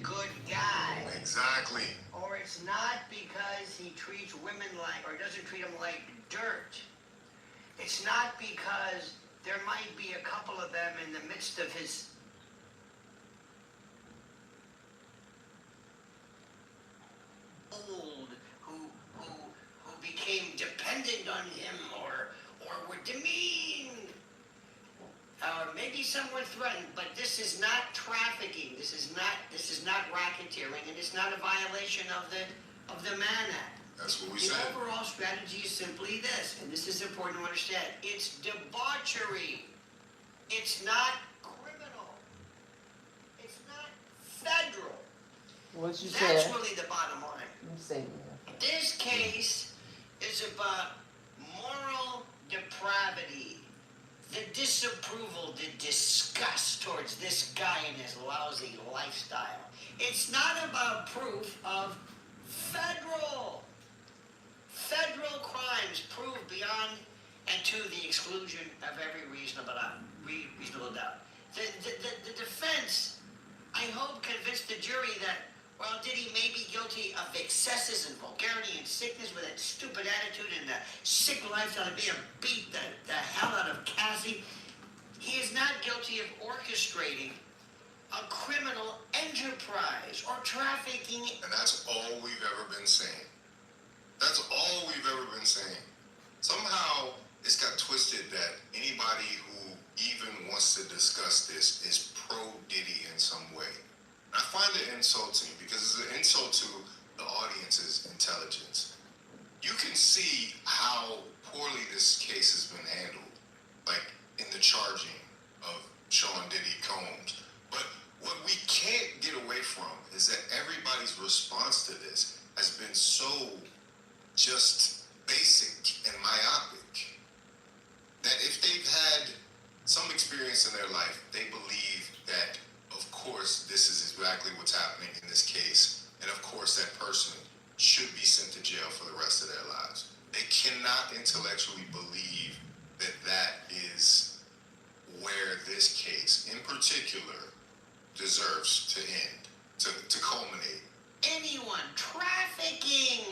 good guy. Exactly. Or it's not because he treats women like, or doesn't treat them like dirt. It's not because there might be a couple of them in the midst of his old who became dependent on him or were demeaned. Maybe someone threatened, but this is not trafficking. This is not racketeering, and it's not a violation of the Mann Act. That's what we the said. The overall strategy is simply this, and this is important to understand. It's debauchery. It's not criminal. It's not federal. What you say? That's really the bottom line. I'm saying This case is about moral depravity, the disapproval, the disgust towards this guy and his lousy lifestyle. It's not about proof of federal crimes proved beyond and to the exclusion of every reasonable doubt. The defense, I hope, convinced the jury that, well, Diddy may be guilty of excesses and vulgarity and sickness with that stupid attitude and the sick lifestyle of being beat the hell out of Cassie. He is not guilty of orchestrating a criminal enterprise or trafficking. And that's all we've ever been saying. That's all we've ever been saying. Somehow it's got twisted that anybody who even wants to discuss this is pro-Diddy in some way. I find it insulting because it's an insult to the audience's intelligence. You can see how poorly this case has been handled, like in the charging of Sean Diddy Combs. But what we can't get away from is that everybody's response to this has been so just basic and myopic that if they've had some experience in their life, they believe that, of course, this is exactly what's happening in this case, and of course that person should be sent to jail for the rest of their lives. They cannot intellectually believe that that is where this case, in particular, deserves to end, to culminate. Anyone trafficking,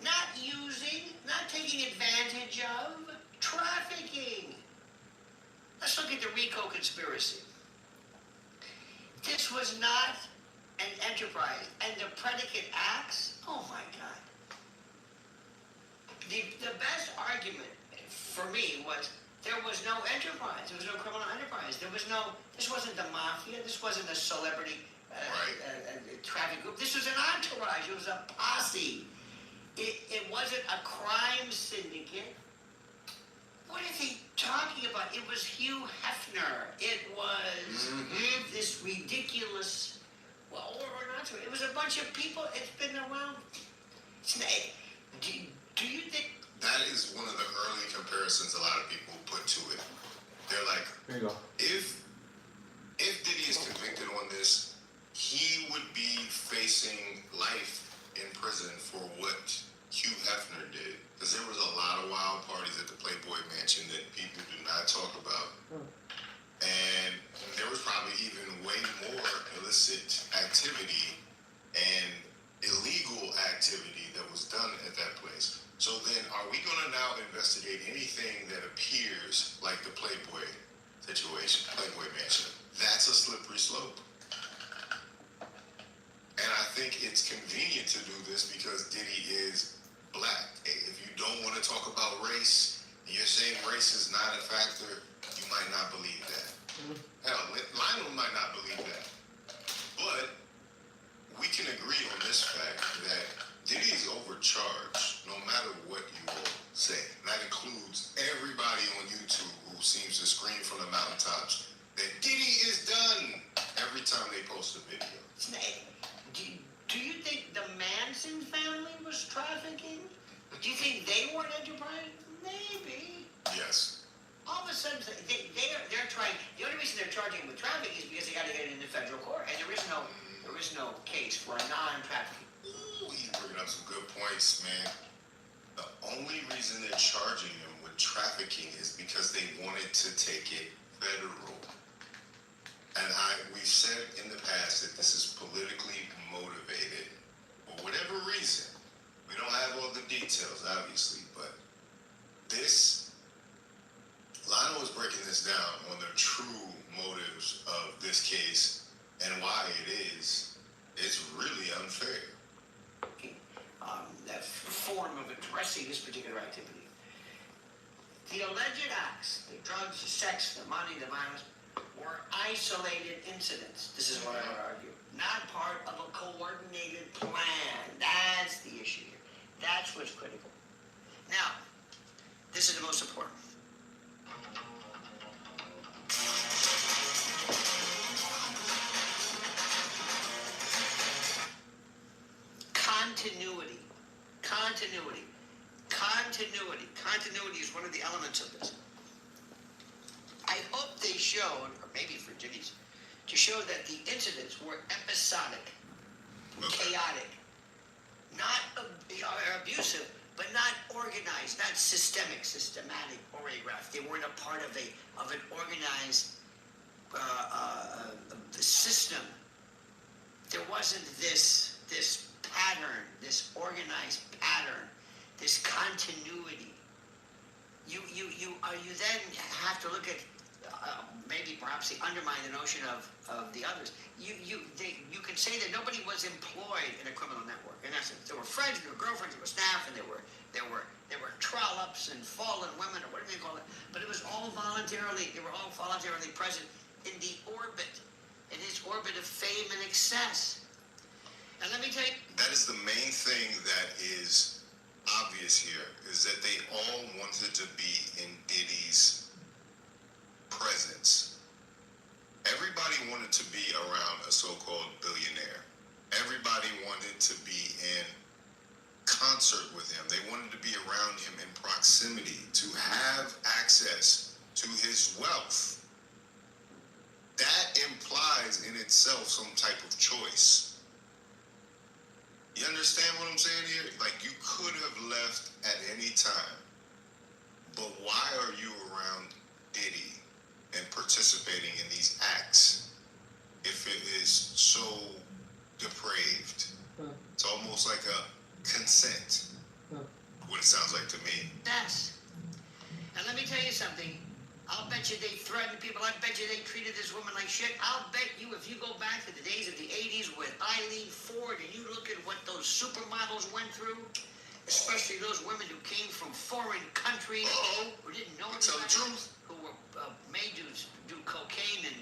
not using, not taking advantage of, trafficking. Let's look at the RICO conspiracy. This was not an enterprise, and the predicate acts, oh my God. The best argument for me was there was no enterprise, there was no criminal enterprise, this wasn't the mafia, this wasn't a celebrity traffic group, this was an entourage, it was a posse. It wasn't a crime syndicate. What are they talking about? It was Hugh Hefner. It was this ridiculous, well, or not so. It was a bunch of people. It's been around. Do you think? That is one of the early comparisons a lot of people put to it. They're like, there you go. If Diddy is convicted on this, he would be facing life in prison for what Hugh Hefner did. Because there was a lot of wild parties at the Playboy Mansion that people do not talk about. And there was probably even way more illicit activity and illegal activity that was done at that place. So then are we going to now investigate anything that appears like the Playboy situation, Playboy Mansion? That's a slippery slope. And I think it's convenient to do this because Diddy is black. If you don't want to talk about race, and you're saying race is not a factor, you might not believe that. Hell, Lionel might not believe that. But we can agree on this fact that Diddy is overcharged no matter what you will say. And that includes everybody on YouTube who seems to scream from the mountaintops that Diddy is done every time they post a video. Do you think the Manson family was trafficking? Do you think they were an enterprise? Maybe. Yes. All of a sudden, they're trying. The only reason they're charging with trafficking is because they got to get it into federal court, and there is no case for a non-trafficking. Ooh, he's bringing up some good points, man. The only reason they're charging him with trafficking is because they wanted to take it federal. And we've said in the past that this is politically motivated for whatever reason. We don't have all the details, obviously, but this, Lionel is breaking this down on the true motives of this case and why it is. It's really unfair. That form of addressing this particular activity. The alleged acts, the drugs, the sex, the money, the violence, were isolated incidents. This is what I would argue. Not part of a coordinated plan. That's the issue here. That's what's critical. Now, this is the most important. Continuity. Continuity. Continuity. Continuity is one of the elements of this. I hope they showed, or maybe for Diddy's, to show that the incidents were episodic, chaotic, not abusive, but not organized, not systematic, choreographed. They weren't a part of an organized system. There wasn't this pattern, this organized pattern, this continuity. You then have to look at maybe perhaps they undermine the notion of the others. You can say that nobody was employed in a criminal network. In essence, there were friends, there were girlfriends, there were staff, and there were trollops and fallen women, or whatever you call it. But it was all voluntarily. They were all voluntarily present in the orbit, in his orbit of fame and excess. And let me tell you, that is the main thing that is obvious here, is that they all wanted to be in Diddy's presence. Everybody wanted to be around a so-called billionaire. Everybody wanted to be in concert with him. They wanted to be around him in proximity, to have access to his wealth. That implies in itself some type of choice. You understand what I'm saying here? Like, you could have left at any time, but why are you around Diddy and participating in these acts if it is so depraved? It's almost like a consent, what it sounds like to me. yes. And let me tell you something. I'll bet you they threatened people. I bet you they treated this woman like shit. I'll bet you if you go back to the days of the 80s with Eileen Ford and you look at what those supermodels went through, especially those women who came from foreign countries, who didn't know Tell the truth. who were made to do cocaine and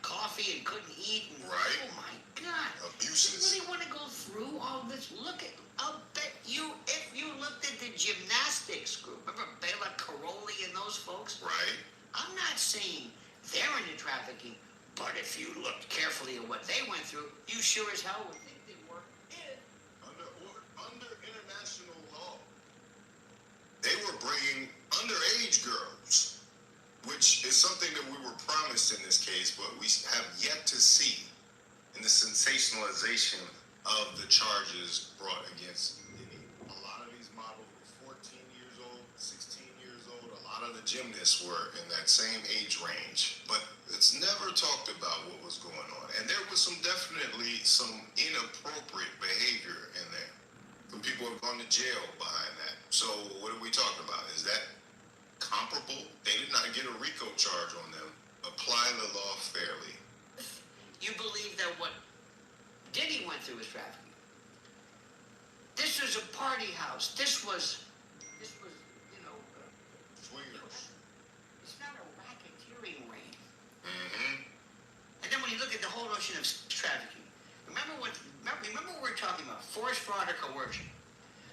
coffee and couldn't eat. And, Right. Oh my God. Abuses. You really want to go through all this? I'll bet you, if you looked at the gymnastics group, remember Bela Karolyi and those folks? Right. I'm not saying they're into trafficking, but if you looked carefully at what they went through, you sure as hell would think they were in. Under international law, they were bringing underage girls, which is something that we were promised in this case, but we have yet to see in the sensationalization of the charges brought against Diddy. A lot of these models were 14 years old, 16 years old. A lot of the gymnasts were in that same age range, but it's never talked about what was going on. And there was definitely some inappropriate behavior in there. Some people have gone to jail behind that. So what are we talking about? Is that comparable? They did not get a RICO charge on them. Apply the law fairly. You believe that what Diddy went through was trafficking. This was a party house. This was, Swingers. it's not a racketeering ring. Mm-hmm. And then when you look at the whole notion of trafficking, remember what we're talking about: force, fraud, or coercion.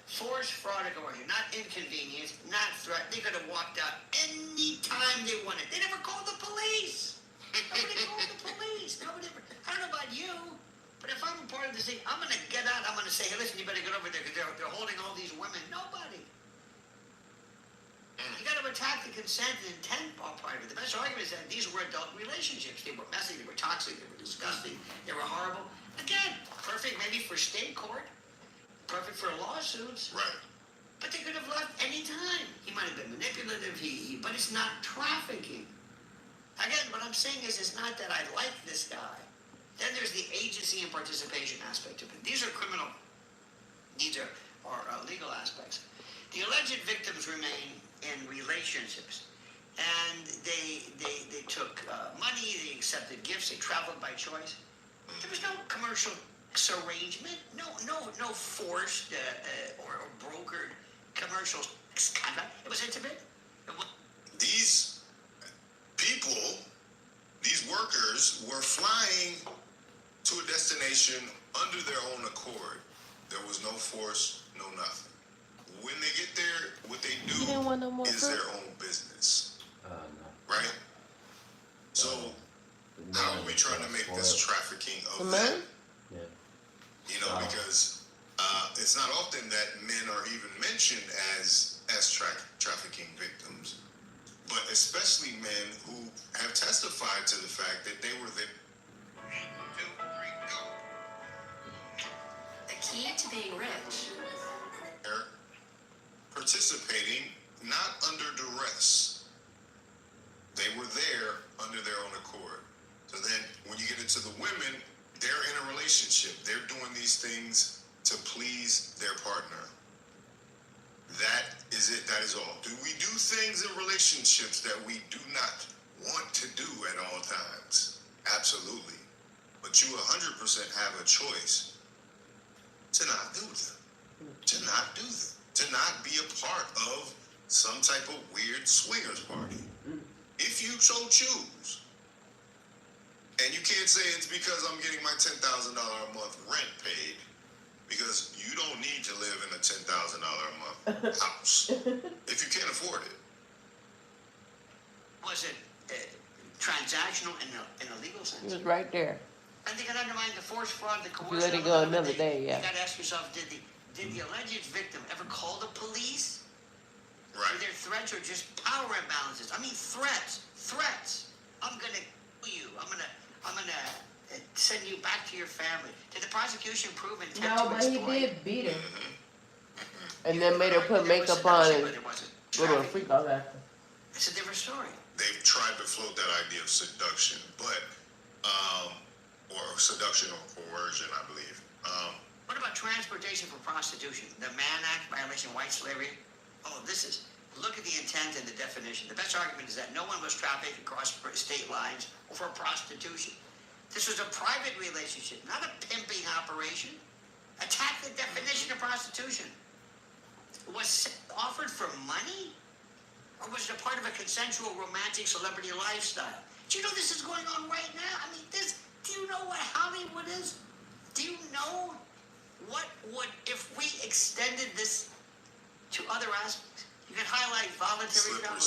Force, fraud, or coercion, not inconvenience, not threat. They could have walked out any time they wanted. They never called the police. Nobody called the police. Nobody ever. I don't know about you, but if I'm a part of this thing, I'm going to get out. I'm going to say, hey, listen, you better get over there because they're holding all these women. Nobody. You got to attack the consent and intent part of it. The best argument is that these were adult relationships. They were messy, they were toxic, they were disgusting, they were horrible. Again, perfect maybe for state court, perfect for lawsuits. Right. But they could have left any time. He might have been manipulative, but it's not trafficking. Again, what I'm saying is, it's not that I like this guy. Then there's the agency and participation aspect of it. These are criminal, these are legal aspects. The alleged victims remain in relationships, and they took money, they accepted gifts, they traveled by choice. There was no commercial arrangement, no forced or brokered commercial conduct. It was intimate. These people, these workers, were flying to a destination under their own accord. There was no force, no nothing. When they get there, what they do is their own business. No. Right? So, how are we trying to make this trafficking of The men? man? Yeah. You know, because it's not often that men are even mentioned as trafficking victims, but especially men who have testified to the fact that they were there. The key to being rich. Participating not under duress. They were there under their own accord. So then when you get into the women, they're in a relationship. They're doing these things to please their partner. That is it. That is all. Do we do things in relationships that we do not want to do at all times? Absolutely. But you 100% have a choice to not do them. To not do them. To not be a part of some type of weird swingers party. If you so choose. And you can't say it's because I'm getting my $10,000 a month rent paid. Because you don't need to live in a $10,000 a month house if you can't afford it. Was it transactional in a legal sense? He was right there. And they can undermine the force, fraud, the coercion. let it go another day, yeah. You got to ask yourself, did the alleged victim ever call the police? Right. Were there threats or just power imbalances? I mean, threats. I'm gonna kill you. I'm gonna send you back to your family. Did the prosecution prove intent No, to but he exploit? did beat her. And then made her put makeup on and go to a freak off after. It's a different story. They've tried to float that idea of seduction, but or seduction or coercion, I believe. What about transportation for prostitution? The Mann Act violation, white slavery? Oh, look at the intent and the definition. The best argument is that no one was trafficked across state lines or for prostitution. This was a private relationship, not a pimping operation. Attack the definition of prostitution. Was it offered for money? Or was it a part of a consensual romantic celebrity lifestyle? Do you know this is going on right now? I mean, do you know what Hollywood is? Do you know what would, if we extended this to other aspects? You could highlight voluntary travel.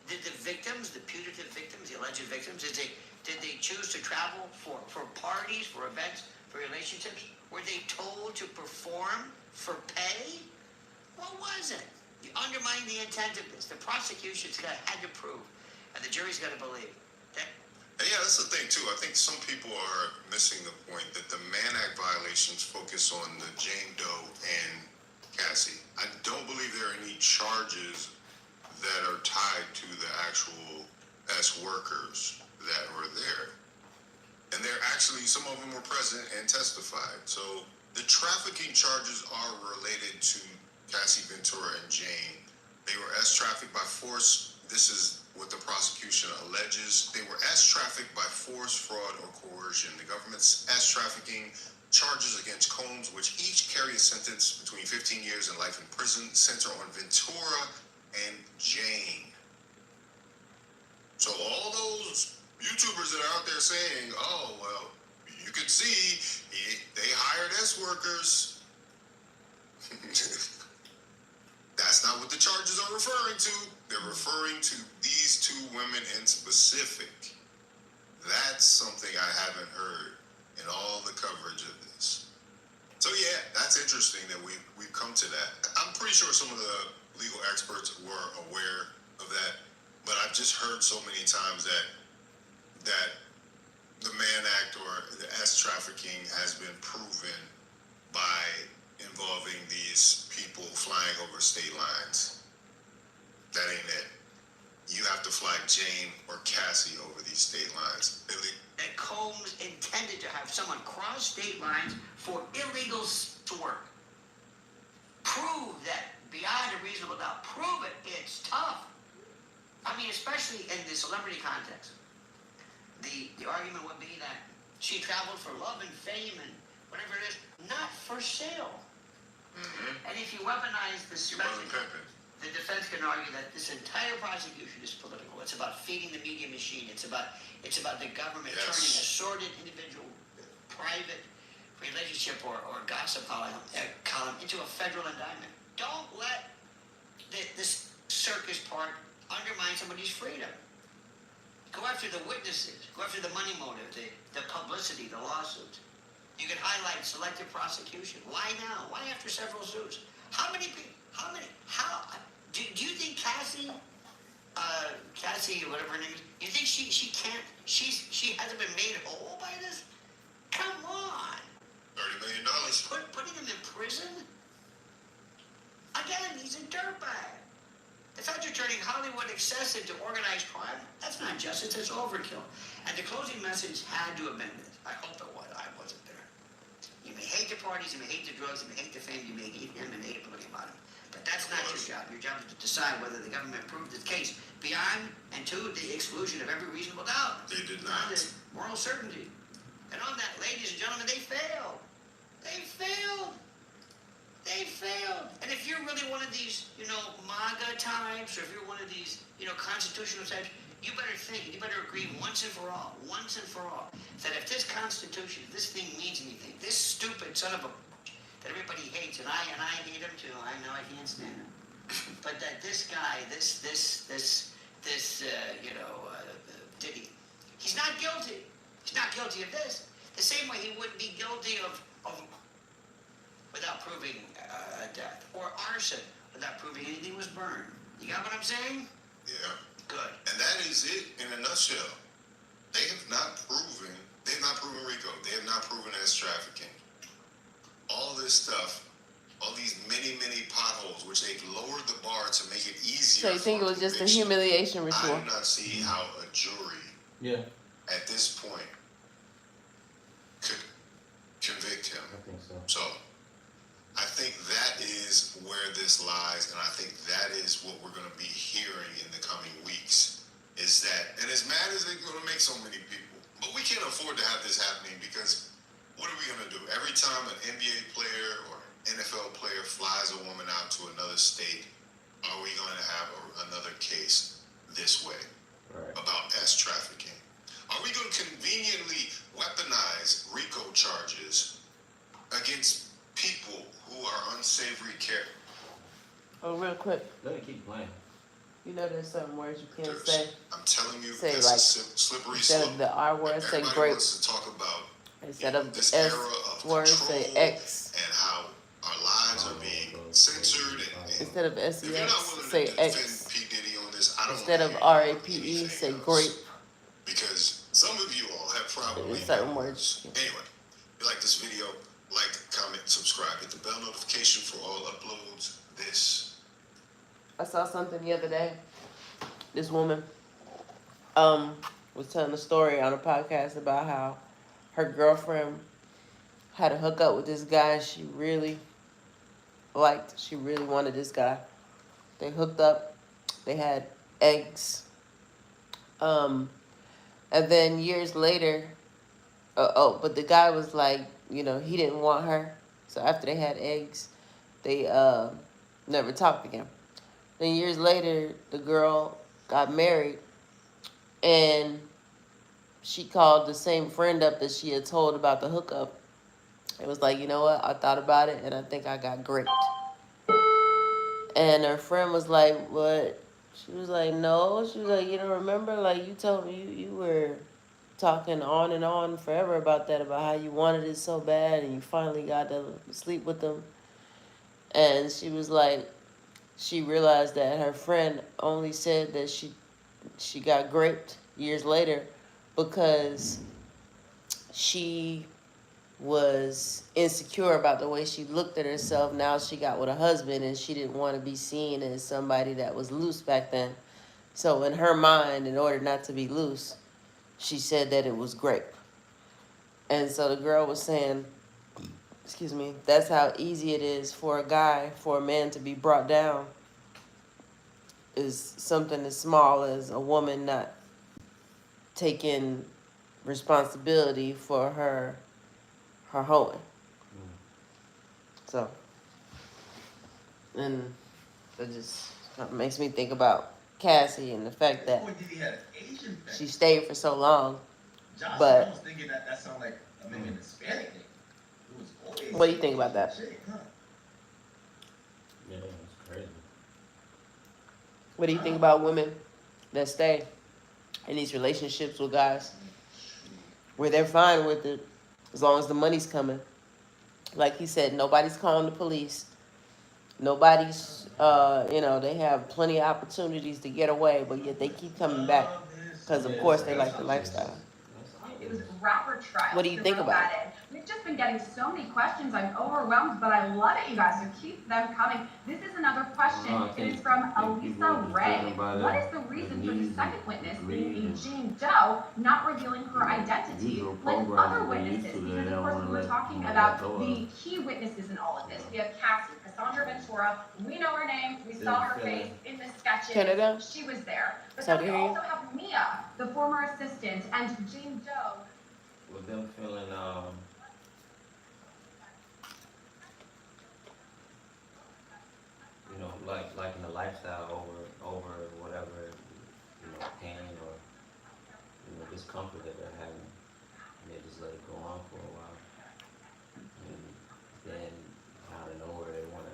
Did the victims, the putative victims, the alleged victims, did they choose to travel for parties, for events, for relationships? Were they told to perform for pay? What was it? You undermine the intent of this. The prosecution's had to prove, and the jury's got to believe that. And yeah, that's the thing too. I think some people are missing the point that the Mann Act violations focus on the Jane Doe and Cassie. I don't believe there are any charges that are tied to the actual workers that were there. And they're actually, some of them were present and testified. So the trafficking charges are related to Cassie Ventura and Jane. They were trafficked by force. This is what the prosecution alleges. They were trafficked by force, fraud, or coercion. The government's trafficking charges against Combs, which each carry a sentence between 15 years and life in prison, center on Ventura and Jane. So all those YouTubers that are out there saying, oh, well, you could see they hired workers. That's not what the charges are referring to. They're referring to these two women in specific. That's something I haven't heard in all the coverage of this. So yeah, that's interesting that we've come to that. I'm pretty sure some of the legal experts were aware of that, but I've just heard so many times that the Mann Act or the trafficking has been proven by involving these people flying over state lines. That ain't it. You have to fly Jane or Cassie over these state lines. That Combs intended intended to have someone cross state lines for illegal work. Prove that beyond a reasonable doubt. Prove it. It's tough. I mean, especially in the celebrity context. The argument would be that she traveled for love and fame and whatever it is, not for sale. Mm-hmm. And if you weaponize the defense can argue that this entire prosecution is political. It's about feeding the media machine. It's about the government turning a sordid individual, private relationship or gossip column into a federal indictment. Don't let this circus part undermine somebody's freedom. Go after the witnesses. Go after the money motive, the publicity, the lawsuits. You can highlight selective prosecution. Why now? Why after several suits? How many people? Do you think Cassie, whatever her name is, you think she can't, she hasn't been made whole by this? Come on. $30 million. Putting him in prison? Again, he's a dirtbag. The fact you're turning Hollywood excessive to organized crime, that's not justice, it's overkill. And the closing message had to have been this. I hope it was. I wasn't there. You may hate the parties, you may hate the drugs, you may hate the fame, you may hate him and hate everything about him. But that's not your job. Your job is to decide whether the government proved its case beyond and to the exclusion of every reasonable doubt. They did not. Beyond moral certainty. And on that, ladies and gentlemen, they failed. They failed. They failed. And if you're really one of these, MAGA types, or if you're one of these, constitutional types, you better think, you better agree once and for all, that if this Constitution, if this thing means anything, this stupid son of a that everybody hates, and I hate him too. I know I can't stand him. But that this guy, Diddy, he's not guilty. He's not guilty of this. The same way he wouldn't be guilty of without proving death, or arson without proving anything was burned. You got what I'm saying? Yeah. Good. And that is it in a nutshell. They've not proven RICO. They have not proven as trafficking. All this stuff, all these many potholes, which they've lowered the bar to make it easier. So you think it was just a humiliation ritual? I do not see how a jury, at this point, could convict him. I think so. So, I think that is where this lies, and I think that is what we're going to be hearing in the coming weeks. Is that, and as mad as they're going to make so many people, but we can't afford to have this happening because. What are we going to do? Every time an NBA player or NFL player flies a woman out to another state, are we going to have another case this way about trafficking? Are we going to conveniently weaponize RICO charges against people who are unsavory characters? Oh, real quick. Let me keep playing. You know there's certain words you can't say. I'm telling you, say that's like, a slippery instead slope. of the R word, say Everybody grape. wants to talk about Instead of the this S era of word, control say X. and how our lives are being censored. And Instead of if you're not SEX, willing say to defend X. P. Diddy on this, I don't Instead of wanna hear RAPE, anything say else. grape. Because some of you all have probably In certain words. Anyway, if you like this video, like, comment, subscribe, hit the bell notification for all uploads. I saw something the other day. This woman was telling a story on a podcast about how her girlfriend had a hookup with this guy she really liked. She really wanted this guy. They hooked up. They had eggs. And then years later, but the guy was like, he didn't want her. So after they had eggs, they never talked again. Then years later, the girl got married, and she called the same friend up that she had told about the hookup. It was like, you know what? I thought about it, and I think I got graped. And her friend was like, what? She was like, no. She was like, you don't remember? Like, you told me you were talking on and on forever about that, about how you wanted it so bad, and you finally got to sleep with them. And she was like, she realized that her friend only said that she got graped years later because she was insecure about the way she looked at herself. Now she got with a husband, and she didn't want to be seen as somebody that was loose back then. So in her mind, in order not to be loose, she said that it was grape. And so the girl was saying, excuse me, that's how easy it is for a man to be brought down, is something as small as a woman not taking responsibility for her hoeing. So, and it just kind of makes me think about Cassie and the fact that she stayed for so long. But I was thinking that sounded like maybe an Hispanic name. It was always what do you think about that? chick, huh? Yeah, it's crazy. What do you think about women that stay in these relationships with guys where they're fine with it as long as the money's coming? Like he said, nobody's calling the police. Nobody's, they have plenty of opportunities to get away, but yet they keep coming back because, of course, they like the lifestyle. It was rapper trials. What do you think about it? We've just been getting so many questions. I'm overwhelmed, but I love it, you guys. So keep them coming. This is another question. It is from Elisa Ray. What is the reason for the second witness being a Jane Doe not revealing her identity like other witnesses? Because of course we were talking about the key witnesses in all of this. We have Cassie, Cassandra Ventura. We know her name. We saw her face in the sketches. Canada? She was there. But South then we Korea? also have Mia, the former assistant, and Jane Doe. With them feeling, like in the lifestyle over whatever, pain or, discomfort that they're having. And they just let it go on for a while. And then out of nowhere they want to,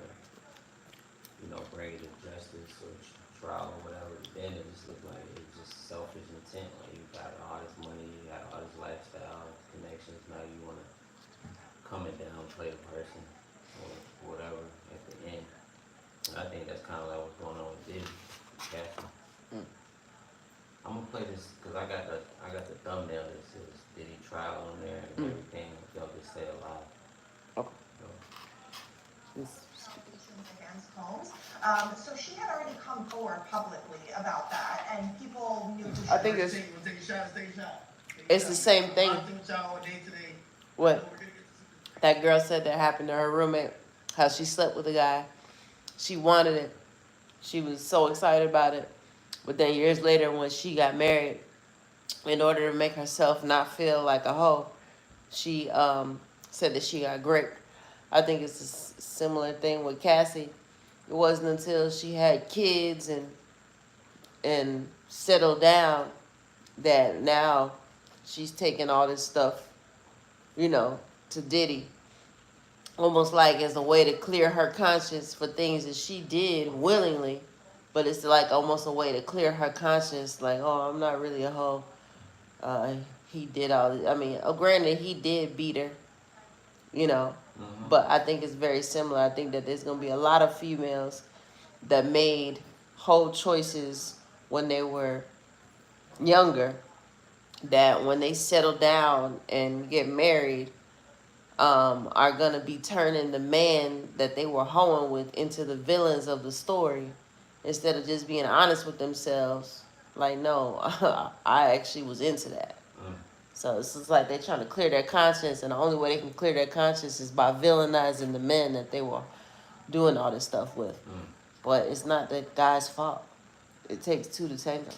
bring it to justice or trial or whatever. Then it just looked like it was just selfish intent. Like you got all this money, you got all this lifestyle connections. Now you want to come and downplay the person or whatever at the end. And I think that's kind of like what's going on with Diddy. Cassie. I'm gonna play this because I got the thumbnail that says Diddy trial on there and everything. Y'all just say a lot. Okay. Against Holmes. So she had already come forward publicly about that, and people knew. I think it's Take a shot. it's the same thing. What that girl said that happened to her roommate, how she slept with a guy. She wanted it. She was so excited about it. But then years later when she got married, in order to make herself not feel like a hoe, she said that she got raped. I think it's a similar thing with Cassie. It wasn't until she had kids and settled down that now she's taking all this stuff, to Diddy. Almost like as a way to clear her conscience for things that she did willingly. But it's like almost a way to clear her conscience, like, oh, I'm not really a hoe. He did all this. I mean, granted, he did beat her, but I think it's very similar. I think that there's going to be a lot of females that made whole choices when they were younger, that when they settle down and get married, are going to be turning the man that they were hoeing with into the villains of the story instead of just being honest with themselves. Like, no, I actually was into that. So it's just like they're trying to clear their conscience, and the only way they can clear their conscience is by villainizing the men that they were doing all this stuff with. But it's not the guy's fault. It takes two to tango.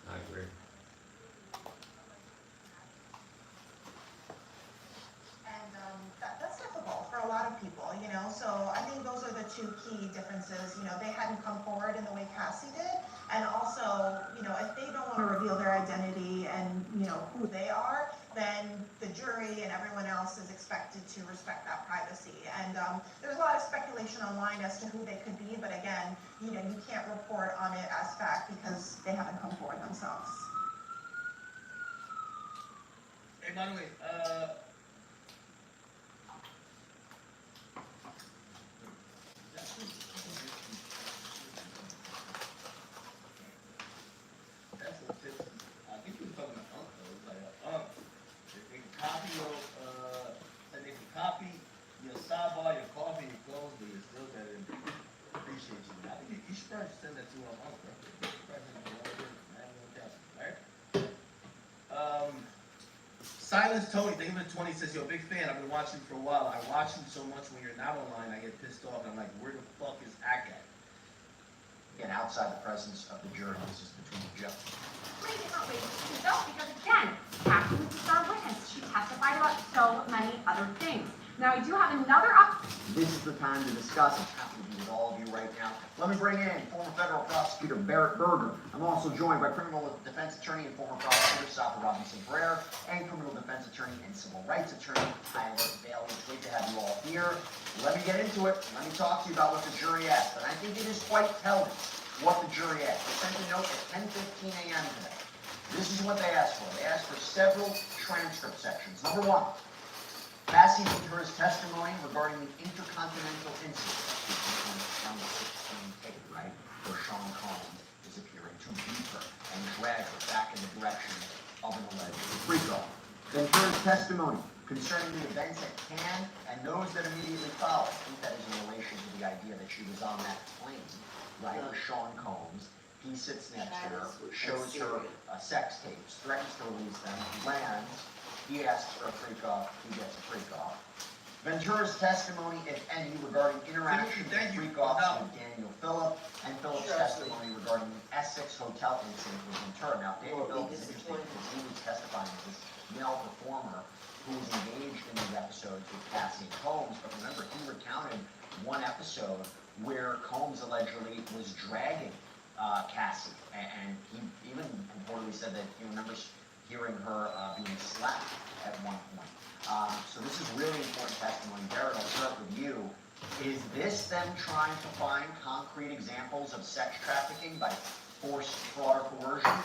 I agree. That's difficult for a lot of people, so I think those are the two key differences. They hadn't come forward in the way Cassie did, and also, if they don't want to reveal their identity and, who they are, then the jury and everyone else is expected to respect that privacy. And there's a lot of speculation online as to who they could be, but again, you can't report on it as fact because they haven't come forward themselves. Hey, by the way, I think he was talking about Unc, though. It was like, Unc, if they can copy your, said they can copy your sidebar, your coffee, your clothes, but you're still better than appreciate you. I think you should probably send that to Unc, bro. Right? Silence Tony, thank you for 20, says, yo, big fan, I've been watching you for a while. I watch you so much when you're not online, I get pissed off, and I'm like, where the fuck is Hack at? Again, outside the presence of the jury, this is between the judge. Three different ways to go because again, Kathy was the star witness. She testified about so many other things. Now I do have another This is the time to discuss. I'm happy to be with all of you right now. Let me bring in former federal prosecutor Barrett Berger. I'm also joined by criminal defense attorney and former prosecutor Safa Robinson-Ferrer and criminal defense attorney and civil rights attorney Tyler Bailey. It's great to have you all here. Let me get into it. Let me talk to you about what the jury asked. And I think it is quite telling what the jury asked. They sent a note at 10:15 a.m. today. This is what they asked for. They asked for several transcript sections. Number one, Cassie Ventura's testimony regarding the intercontinental incident on the 16 tape, right, where Sean Combs is appearing to beat her and drag her back in the direction of an alleged freak-off. Ventura's testimony concerning the events at Cannes and those that immediately followed. I think that is in relation to the idea that she was on that plane, right, with Sean Combs. He sits next to her, shows her sex tapes, threatens to release them, lands. He asks for a freak-off, he gets a freak-off. Ventura's testimony, if any, regarding interactions with freak-offs with Daniel Phillip, and Phillip's testimony regarding the Essex Hotel incident with Ventura. Now, Daniel Phillip is interesting because he was testifying as this male performer who was engaged in these episodes with Cassie and Combs, but remember, he recounted one episode where Combs allegedly was dragging Cassie, and he even reportedly said that he remembers hearing her being slapped at one point. So this is really important testimony. Barrett, I'll start with you. Is this them trying to find concrete examples of sex trafficking by force, fraud, or coercion?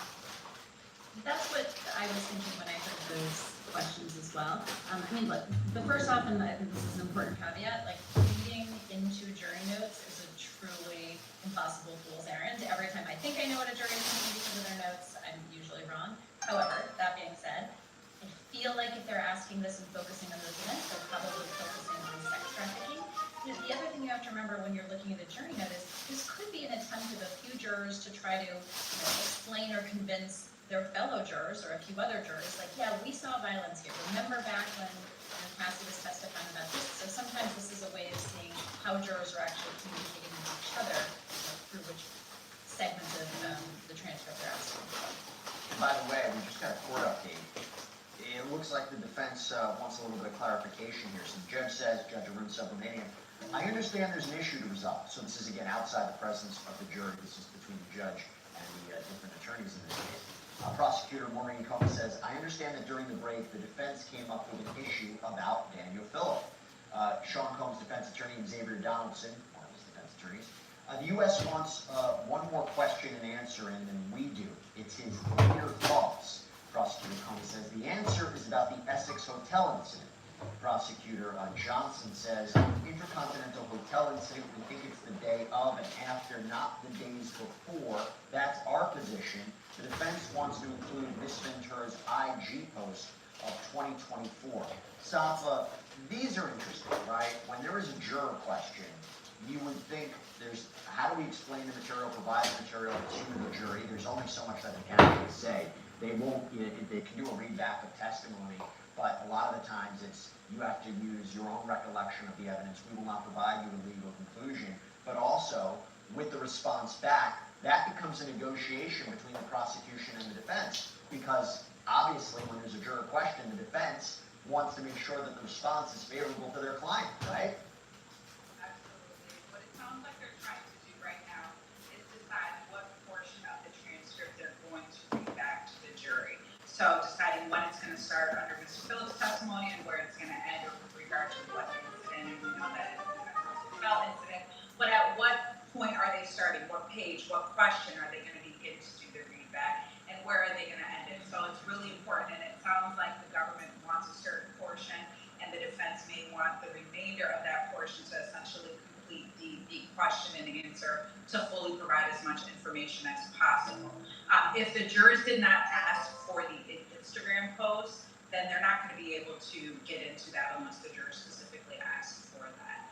That's what I was thinking when I heard those questions as well. I mean, look, the first off, and I think this is an important caveat, like reading into jury notes is a truly impossible fool's errand. Every time I think I know what a jury is thinking because of their notes, I'm usually wrong. However, that being said, I feel like if they're asking this and focusing on those events, they're probably focusing on sex trafficking. You know, the other thing you have to remember when you're looking at a jury note is this could be an attempt of a few jurors to try to explain or convince their fellow jurors or a few other jurors, like, yeah, we saw violence here. Remember back when Cassie was testifying about this? So sometimes this is a way of seeing how jurors are actually communicating with each other, through which segments of the transcript they're asking for. By the way, we just got a court update. It looks like the defense wants a little bit of clarification here. So the judge says, Judge Arun Subramanian, I understand there's an issue to resolve. So this is, again, outside the presence of the jury. This is between the judge and the different attorneys in this case. Prosecutor Maureen Combs says, I understand that during the break, the defense came up with an issue about Daniel Phillip. Sean Combs' defense attorney, Xavier Donaldson, one of his defense attorneys, the U.S. wants one more question and answer in than we do. It's his later thoughts. Prosecutor Combs says the answer is about the Essex Hotel incident. Prosecutor Johnson says, Intercontinental Hotel incident, we think it's the day of and after, not the days before. That's our position. The defense wants to include Miss Ventura's IG post of 2024. Safa, these are interesting, right? When there is a juror question, you would think there's, how do we explain the material, provide the material to the jury? There's only so much that they can actually say. They won't, they can do a readback of testimony, but a lot of the times it's, you have to use your own recollection of the evidence. We will not provide you a legal conclusion, but also with the response back, that becomes a negotiation between the prosecution and the defense, because obviously when there's a juror question, the defense wants to make sure that the response is favorable to their client, right? Absolutely. What it sounds like they're trying to do right now is decide what portion of the transcript they're going to read back to the jury. So deciding when it's going to start under Mr. Phillips' testimony and where it's going to end with regard to what incident, and we know that it's the hotel incident. But at what point are they starting? What page? What question are they going to begin to do their readback? And where are they going to end it? So it's really important, and it sounds like the government wants a certain portion, and the defense may want the remainder of that portion to essentially complete the question and answer to fully provide as much information as possible. If the jurors did not ask for the Instagram post, then they're not going to be able to get into that unless the juror specifically asks for that.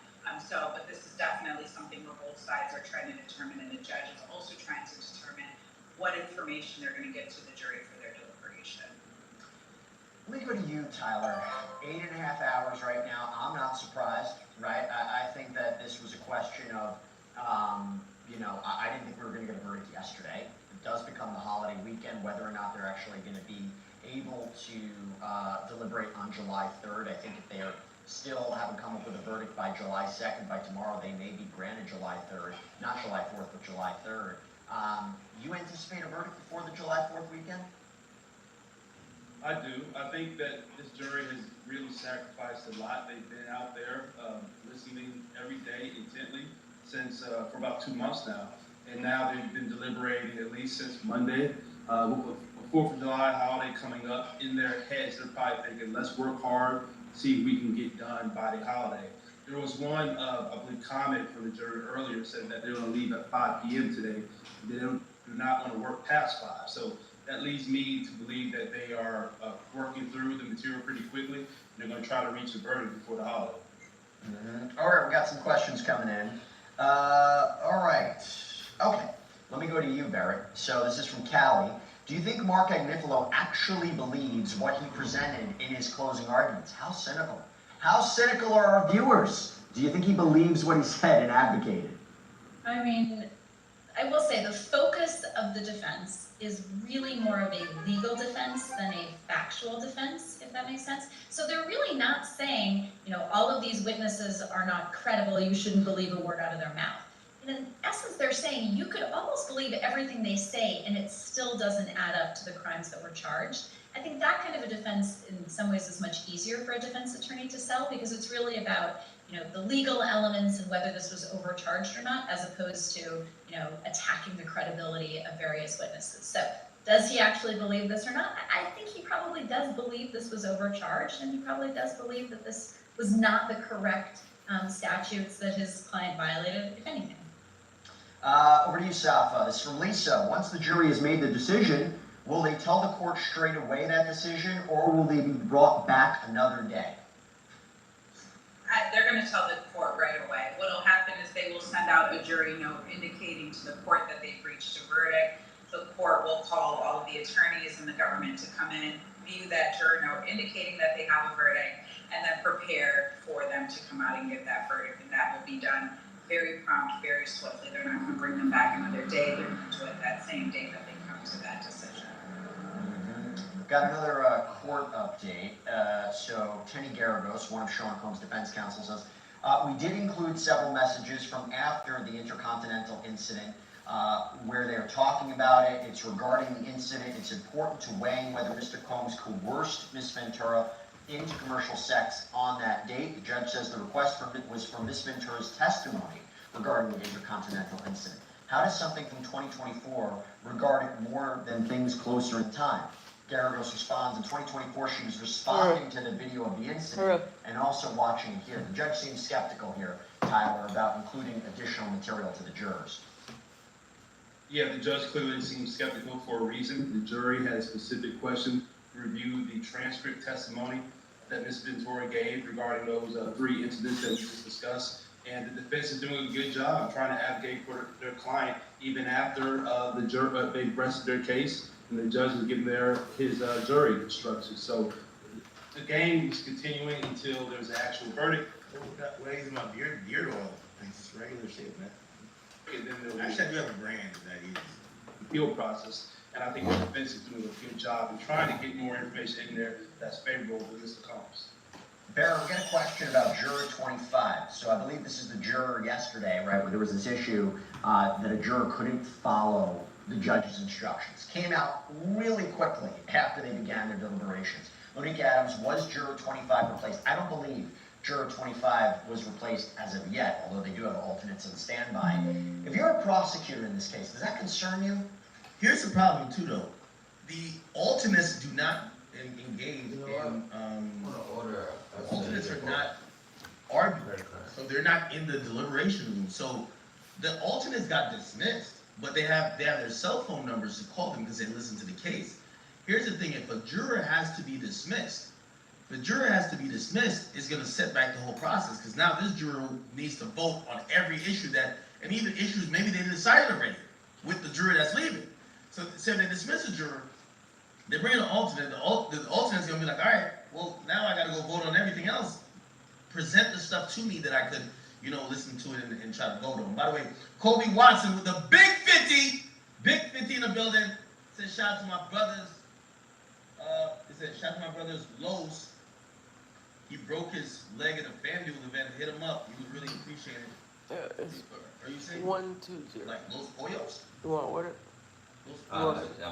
But this is definitely something where both sides are trying to determine, and the judge is also trying to determine what information they're going to get to the jury for their deliberation. Let me go go to you, Tyler. 8.5 hours right now. I'm not surprised, right? I think that this was a question of, I didn't think we were going to get a verdict yesterday. It does become the holiday weekend, whether or not they're actually going to be able to deliberate on July 3rd. I think if they still haven't come up with a verdict by July 2nd, by tomorrow, they may be granted July 3rd. Not July 4th, but July 3rd. You anticipate a verdict before the July 4th weekend? I do. I think that this jury has really sacrificed a lot. They've been out there listening every day intently since for about 2 months now. And now they've been deliberating at least since Monday. With the 4th of July holiday coming up, in their heads, they're probably thinking, let's work hard, see if we can get done by the holiday. There was one, I believe, comment from the jury earlier said that they're going to leave at 5 p.m. today. They do not want to work past 5. So that leads me to believe that they are working through the material pretty quickly. And they're going to try to reach a verdict before the holiday. Mm-hmm. All right, we got some questions coming in. All right. Okay, let me go to you, Barrett. So this is from Callie. Do you think Mark Agnifilo actually believes what he presented in his closing arguments? How cynical. How cynical are our viewers? Do you think he believes what he said and advocated? I mean, I will say the focus of the defense is really more of a legal defense than a factual defense, if that makes sense. So they're really not saying, all of these witnesses are not credible, you shouldn't believe a word out of their mouth. In essence, they're saying you could almost believe everything they say and it still doesn't add up to the crimes that were charged. I think that kind of a defense in some ways is much easier for a defense attorney to sell because it's really about, the legal elements and whether this was overcharged or not, as opposed to, attacking the credibility of various witnesses. So does he actually believe this or not? I think he probably does believe this was overcharged, and he probably does believe that this was not the correct statutes that his client violated, if anything. Over to you, Safa. This is from Lisa. Once the jury has made the decision, will they tell the court straight away that decision, or will they be brought back another day? They're going to tell the court right away. What will happen is they will send out a jury note indicating to the court that they've reached a verdict. The court will call all of the attorneys and the government to come in, view that juror note indicating that they have a verdict, and then prepare for them to come out and get that verdict. And that will be done very prompt, very swiftly. They're not going to bring them back another day. They're going to do it that same day that they come to that decision. Got another court update. So Kenny Garagos, one of Sean Combs' defense counsel, says, we did include several messages from after the Intercontinental incident where they're talking about it. It's regarding the incident. It's important to weighing whether Mr. Combs coerced Ms. Ventura into commercial sex on that date. The judge says the request was from Ms. Ventura's testimony regarding the Intercontinental incident. How does something from 2024 regard it more than things closer in time? Garagos responds, in 2024 she was responding to the video of the incident and also watching it here. The judge seems skeptical here, Tyler, about including additional material to the jurors. Yeah, the judge clearly seems skeptical for a reason. The jury had a specific question to review the transcript testimony that Ms. Ventura gave regarding those 3 incidents that we just discussed. And the defense is doing a good job trying to advocate for their client even after they rested their case and the judge is giving his jury instructions. So the game is continuing until there's an actual verdict. What is my beard oil? It's just regular shit, man. And then Actually, I do have a brand that is. appeal process, and I think the defense is doing a good job in trying to get more information in there that's favorable to Mr. Combs. Barry, we got a question about juror 25. So I believe this is the juror yesterday, right, where there was this issue that a juror couldn't follow the judge's instructions. Came out really quickly after they began their deliberations. Monique Adams, was juror 25 replaced? I don't believe juror 25 was replaced as of yet, although they do have alternates on standby. If you're a prosecutor in this case, does that concern you? Here's the problem too, though. The alternates do not engage in. Alternates are not arguing, so they're not in the deliberation room. So the alternates got dismissed, but they have their cell phone numbers to call them because they listen to the case. Here's the thing: if a juror has to be dismissed, it's going to set back the whole process because now this juror needs to vote on every issue and even issues maybe they decided already with the juror that's leaving. So if they dismiss a juror, they bring in an alternate. The alternate's going to be like, all right, well, now I gotta go vote on everything else. Present the stuff to me that I could, listen to it and try to vote on. By the way, Kobe Watson with the big 50 in the building. Said shout out to my brothers. It said shout out to my brothers Los. He broke his leg at a FanDuel event and hit him up. He was really appreciated. Are you saying 120? like Los Pollos? You want to order? I'm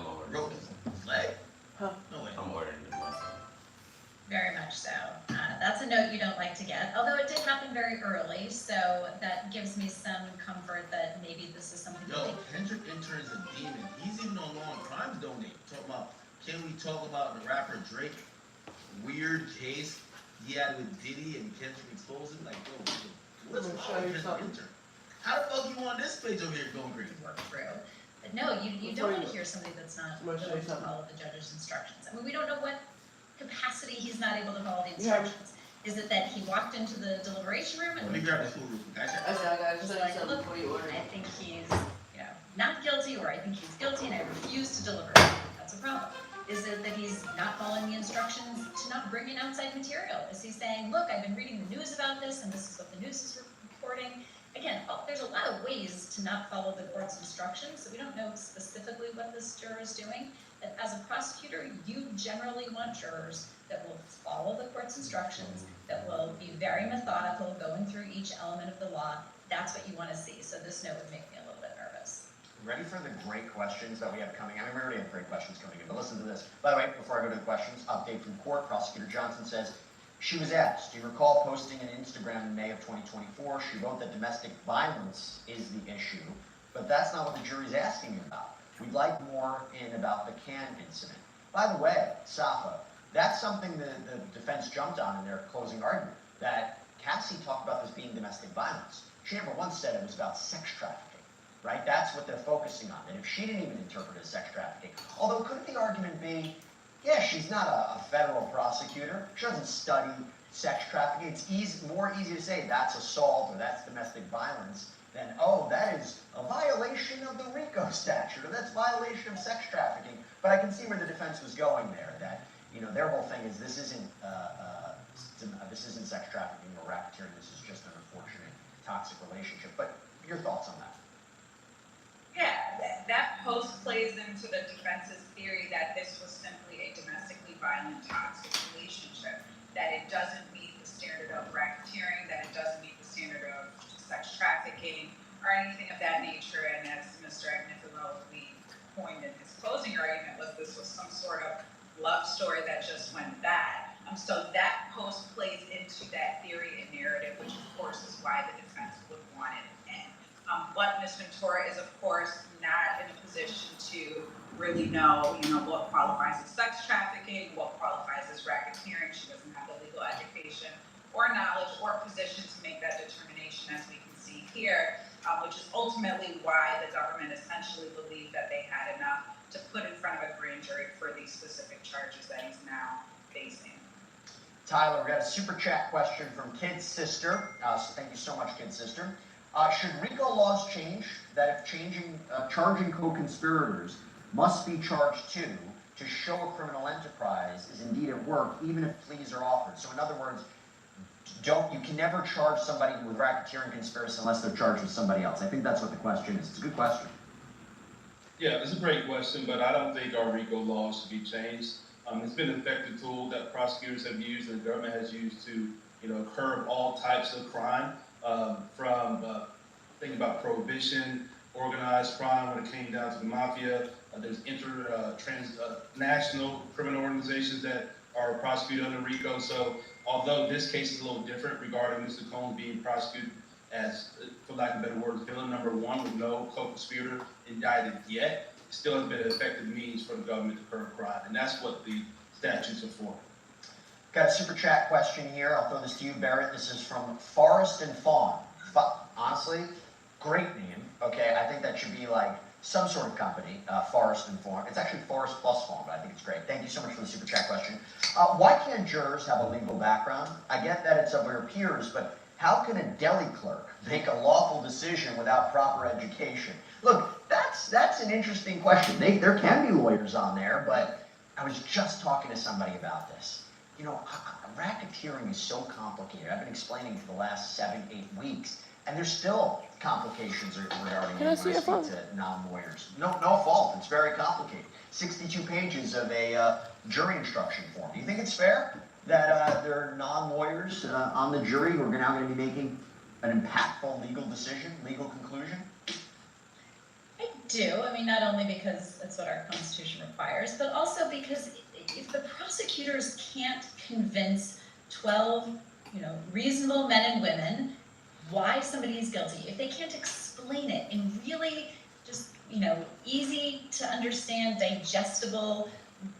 ordering. Broke his leg? Huh? No way. I'm ordering it myself. Very much so. That's a note you don't like to get, although it did happen very early, so that gives me some comfort that maybe this is something. Yo, Kendrick Intern is a demon. He's even on Law and Crime to donate. Talk about, can we talk about the rapper Drake? Weird case he had with Diddy and Kendrick exposed him. Like, yo, what's Let me wrong show with you Kendrick something. Intern? How the fuck you on this page over here going crazy? Work through. But no, you don't want to hear somebody that's not I'm gonna show willing you to something. follow the judge's instructions. I mean, we don't know what capacity he's not able to follow the Yeah. instructions. Is it that he walked into the deliberation room Let and me grab this food real quick. I said I gotta was show you like, something look, before you order. I think he's, not guilty, or I think he's guilty and I refuse to deliver. That's a problem. Is it that he's not following the instructions to not bring in outside material? Is he saying, look, I've been reading the news about this and this is what the news is reporting? Again, there's a lot of ways to not follow the court's instructions, so we don't know specifically what this juror is doing. But as a prosecutor, you generally want jurors that will follow the court's instructions, that will be very methodical, going through each element of the law. That's what you want to see. So this note would make me a little bit nervous. Ready for the great questions that we have coming? I mean, we already have great questions coming in, but listen to this. By the way, before I go to the questions, update from court. Prosecutor Johnson says, she was asked, do you recall posting an Instagram in May of 2024? She wrote that domestic violence is the issue, but that's not what the jury's asking you about. We'd like more in about the can incident. By the way, Safa, that's something the defense jumped on in their closing argument, that Cassie talked about this being domestic violence. She never once said it was about sex trafficking, right? That's what they're focusing on. And if she didn't even interpret it as sex trafficking, although couldn't the argument be, yeah, she's not a federal prosecutor. She doesn't study sex trafficking. It's more easy to say that's assault or that's domestic violence than, oh, that is a violation of the RICO statute or that's violation of sex trafficking. But I can see where the defense was going there, that, their whole thing is this isn't sex trafficking or racketeering. This is just an unfortunate toxic relationship. But your thoughts on that? Yeah, that post plays into the defense's theory that this was simply a domestically violent toxic relationship, that it doesn't meet the standard of racketeering, that it doesn't meet the standard of sex trafficking, or anything of that nature. And as Mr. Agnifilo coined in his closing argument, was this was some sort of love story that just went bad. So that post plays into that theory and narrative, which of course is why the defense would want it in. But Ms. Ventura is, of course, not in a position to really know, what qualifies as sex trafficking, what qualifies as racketeering. She doesn't have the legal education or knowledge or position to make that determination, as we can see here, which is ultimately why the government essentially believed that they had enough to put in front of a grand jury for these specific charges that he's now facing. Tyler, we got a super chat question from Kid's sister. So thank you so much, Kid's sister. Should RICO laws change that if charging co-conspirators must be charged too to show a criminal enterprise is indeed at work, even if pleas are offered? So in other words, you can never charge somebody with racketeering conspiracy unless they're charged with somebody else. I think that's what the question is. It's a good question. Yeah, it's a great question, but I don't think our RICO laws should be changed. It's been an effective tool that prosecutors have used and the government has used to, curb all types of crime, from thinking about prohibition, organized crime when it came down to the mafia. There's transnational criminal organizations that are prosecuted under RICO. So although this case is a little different regarding Mr. Combs being prosecuted as, for lack of better words, villain number one with no co-conspirator indicted yet, it still has been an effective means for the government to curb crime. And that's what the statutes are for. Got a super chat question here. I'll throw this to you, Barrett. This is from Forest and Fawn. Honestly, great name. Okay, I think that should be like some sort of company, Forest and Fawn. It's actually Forest plus Fawn, but I think it's great. Thank you so much for the super chat question. Why can't jurors have a legal background? I get that it's of their peers, but how can a deli clerk make a lawful decision without proper education? Look, that's an interesting question. There can be lawyers on there, but I was just talking to somebody about this. you know, racketeering is so complicated. I've been explaining for the last 7-8 weeks, and there's still complications regarding it when I speak to non-lawyers. No fault, it's very complicated. 62 pages of a jury instruction form. Do you think it's fair that there are non-lawyers on the jury who are now going to be making an impactful legal decision, legal conclusion? I do. I mean, not only because that's what our Constitution requires, but also because if the prosecutors can't convince 12, reasonable men and women why somebody is guilty, if they can't explain it in really just, easy to understand, digestible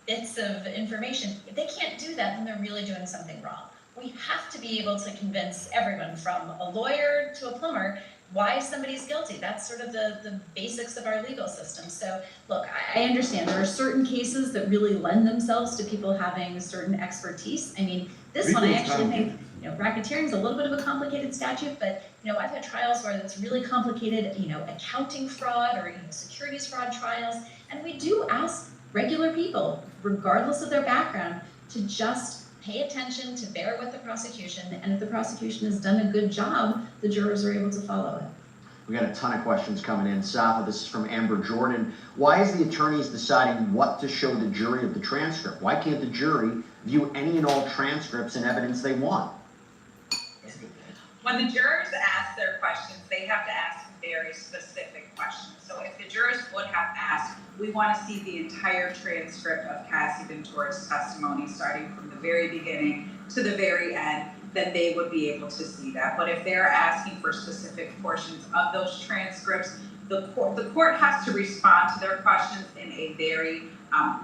bits of information, if they can't do that, then they're really doing something wrong. We have to be able to convince everyone, from a lawyer to a plumber, why somebody's guilty. That's sort of the basics of our legal system. So look, I understand there are certain cases that really lend themselves to people having certain expertise. I mean, this one I actually think, racketeering is a little bit of a complicated statute, but I've had trials where it's really complicated, accounting fraud or securities fraud trials, and we do ask regular people, regardless of their background, to just pay attention, to bear with the prosecution, and if the prosecution has done a good job, the jurors are able to follow it. We got a ton of questions coming in. Safa, this is from Amber Jordan. Why is the attorneys deciding what to show the jury of the transcript? Why can't the jury view any and all transcripts and evidence they want? When the jurors ask their questions, they have to ask very specific questions. So if the jurors would have asked, we want to see the entire transcript of Cassie Ventura's testimony, starting from the very beginning to the very end, then they would be able to see that. But if they're asking for specific portions of those transcripts, the court has to respond to their questions in a very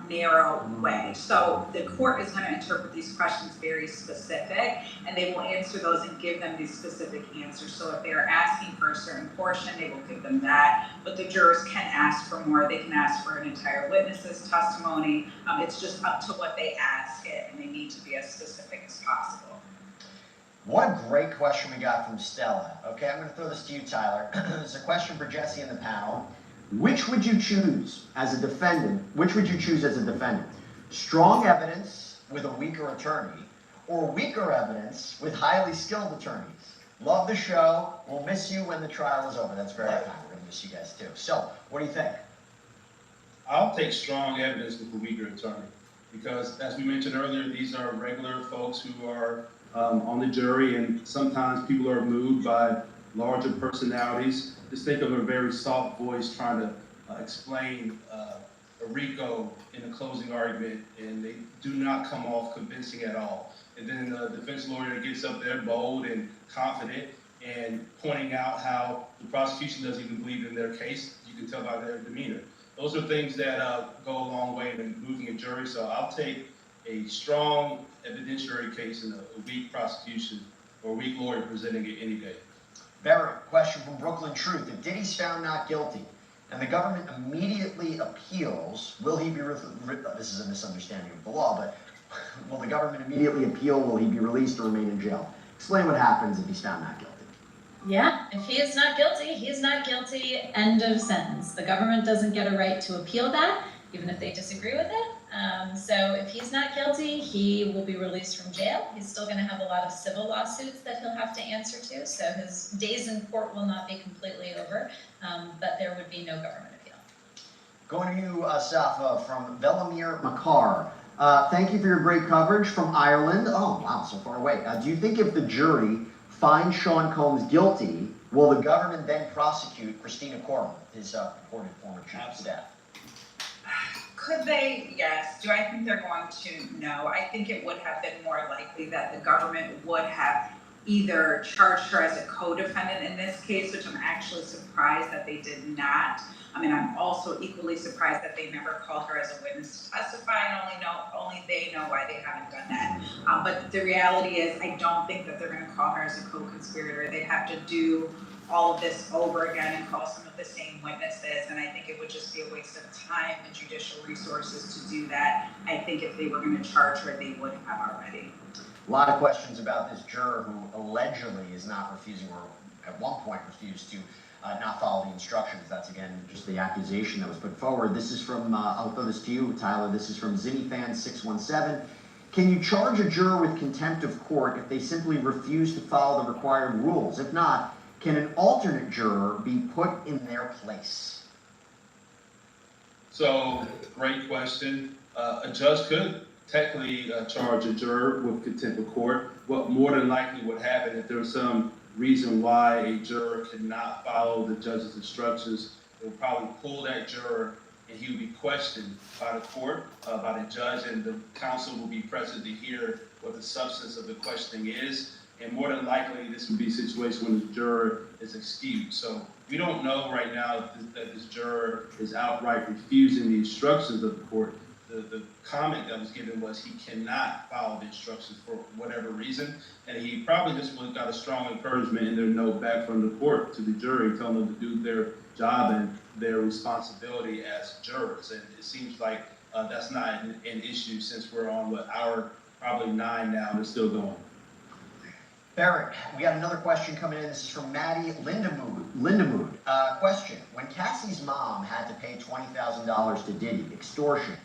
narrow way. So the court is going to interpret these questions very specific, and they will answer those and give them these specific answers. So if they're asking for a certain portion, they will give them that. But the jurors can ask for more. They can ask for an entire witness's testimony. It's just up to what they ask it, and they need to be as specific as possible. What a great question we got from Stella. Okay, I'm going to throw this to you, Tyler. There's a question for Jesse and the panel. Which would you choose as a defendant? Which would you choose as a defendant? Strong evidence with a weaker attorney, or weaker evidence with highly skilled attorneys? Love the show. We'll miss you when the trial is over. That's very kind. We're going to miss you guys too. So, what do you think? I'll take strong evidence with a weaker attorney because, as we mentioned earlier, these are regular folks who are on the jury, and sometimes people are moved by larger personalities. Just think of a very soft voice trying to explain a RICO in a closing argument, and they do not come off convincing at all. And then the defense lawyer gets up there bold and confident and pointing out how the prosecution doesn't even believe in their case. You can tell by their demeanor. Those are things that go a long way in moving a jury. So I'll take a strong evidentiary case and a weak prosecution or a weak lawyer presenting it any day. Barrett, question from Brooklyn Truth. If Diddy's found not guilty and the government immediately appeals, will he be, this is a misunderstanding of the law, but will the government immediately appeal? Will he be released or remain in jail? Explain what happens if he's found not guilty. Yeah, if he is not guilty, he is not guilty, end of sentence. The government doesn't get a right to appeal that, even if they disagree with it. So if he's not guilty, he will be released from jail. He's still going to have a lot of civil lawsuits that he'll have to answer to, so his days in court will not be completely over, but there would be no government appeal. Going to you, Safa, from Velimir Makar. Thank you for your great coverage from Ireland. Oh, wow, so far away. Do you think if the jury finds Sean Combs guilty, will the government then prosecute Christina Courtroom, his purported former chief of staff? Could they? Yes. Do I think they're going to? No. I think it would have been more likely that the government would have either charged her as a co-defendant in this case, which I'm actually surprised that they did not. I mean, I'm also equally surprised that they never called her as a witness to testify, and only they know why they haven't done that. But the reality is, I don't think that they're going to call her as a co-conspirator. They'd have to do all of this over again and call some of the same witnesses, and I think it would just be a waste of time and judicial resources to do that. I think if they were going to charge her, they would have already. A lot of questions about this juror who allegedly is not refusing, or at one point refused to not follow the instructions. That's, again, just the accusation that was put forward. This is from, I'll throw this to you, Tyler. This is from ZimmyFan617. Can you charge a juror with contempt of court if they simply refuse to follow the required rules? If not, can an alternate juror be put in their place? So, great question. A judge could technically charge a juror with contempt of court. What more than likely would happen if there was some reason why a juror could not follow the judge's instructions, they would probably pull that juror and he would be questioned by the court, by the judge, and the counsel will be present to hear what the substance of the questioning is. And more than likely, this would be a situation when the juror is excused. So we don't know right now that this juror is outright refusing the instructions of the court. The comment that was given was he cannot follow the instructions for whatever reason, and he probably just got a strong encouragement and their note back from the court to the jury telling them to do their job and their responsibility as jurors. And it seems like that's not an issue since we're on hour probably 9 now and it's still going. Barrett, we got another question coming in. This is from Maddie Lindemood. Question: when Cassie's mom had to pay $20,000 to Diddy, extortion,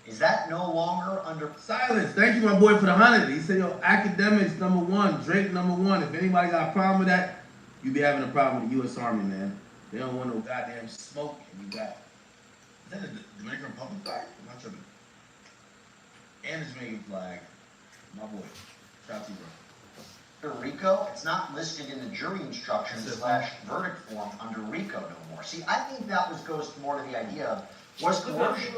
is that no longer under... Silence. Thank you, my boy, for the 100. He said, yo, academics, #1, Drake, #1. If anybody got a problem with that, you be having a problem with the U.S. Army, man. They don't want no goddamn smoke, and you got... Is that the Dominican Republic flag? I'm not tripping. And the Jamaican flag. My boy. Shout out to you, bro. Under RICO, it's not listed in the jury instructions / verdict form under RICO no more. See, I think that goes more to the idea of was coercion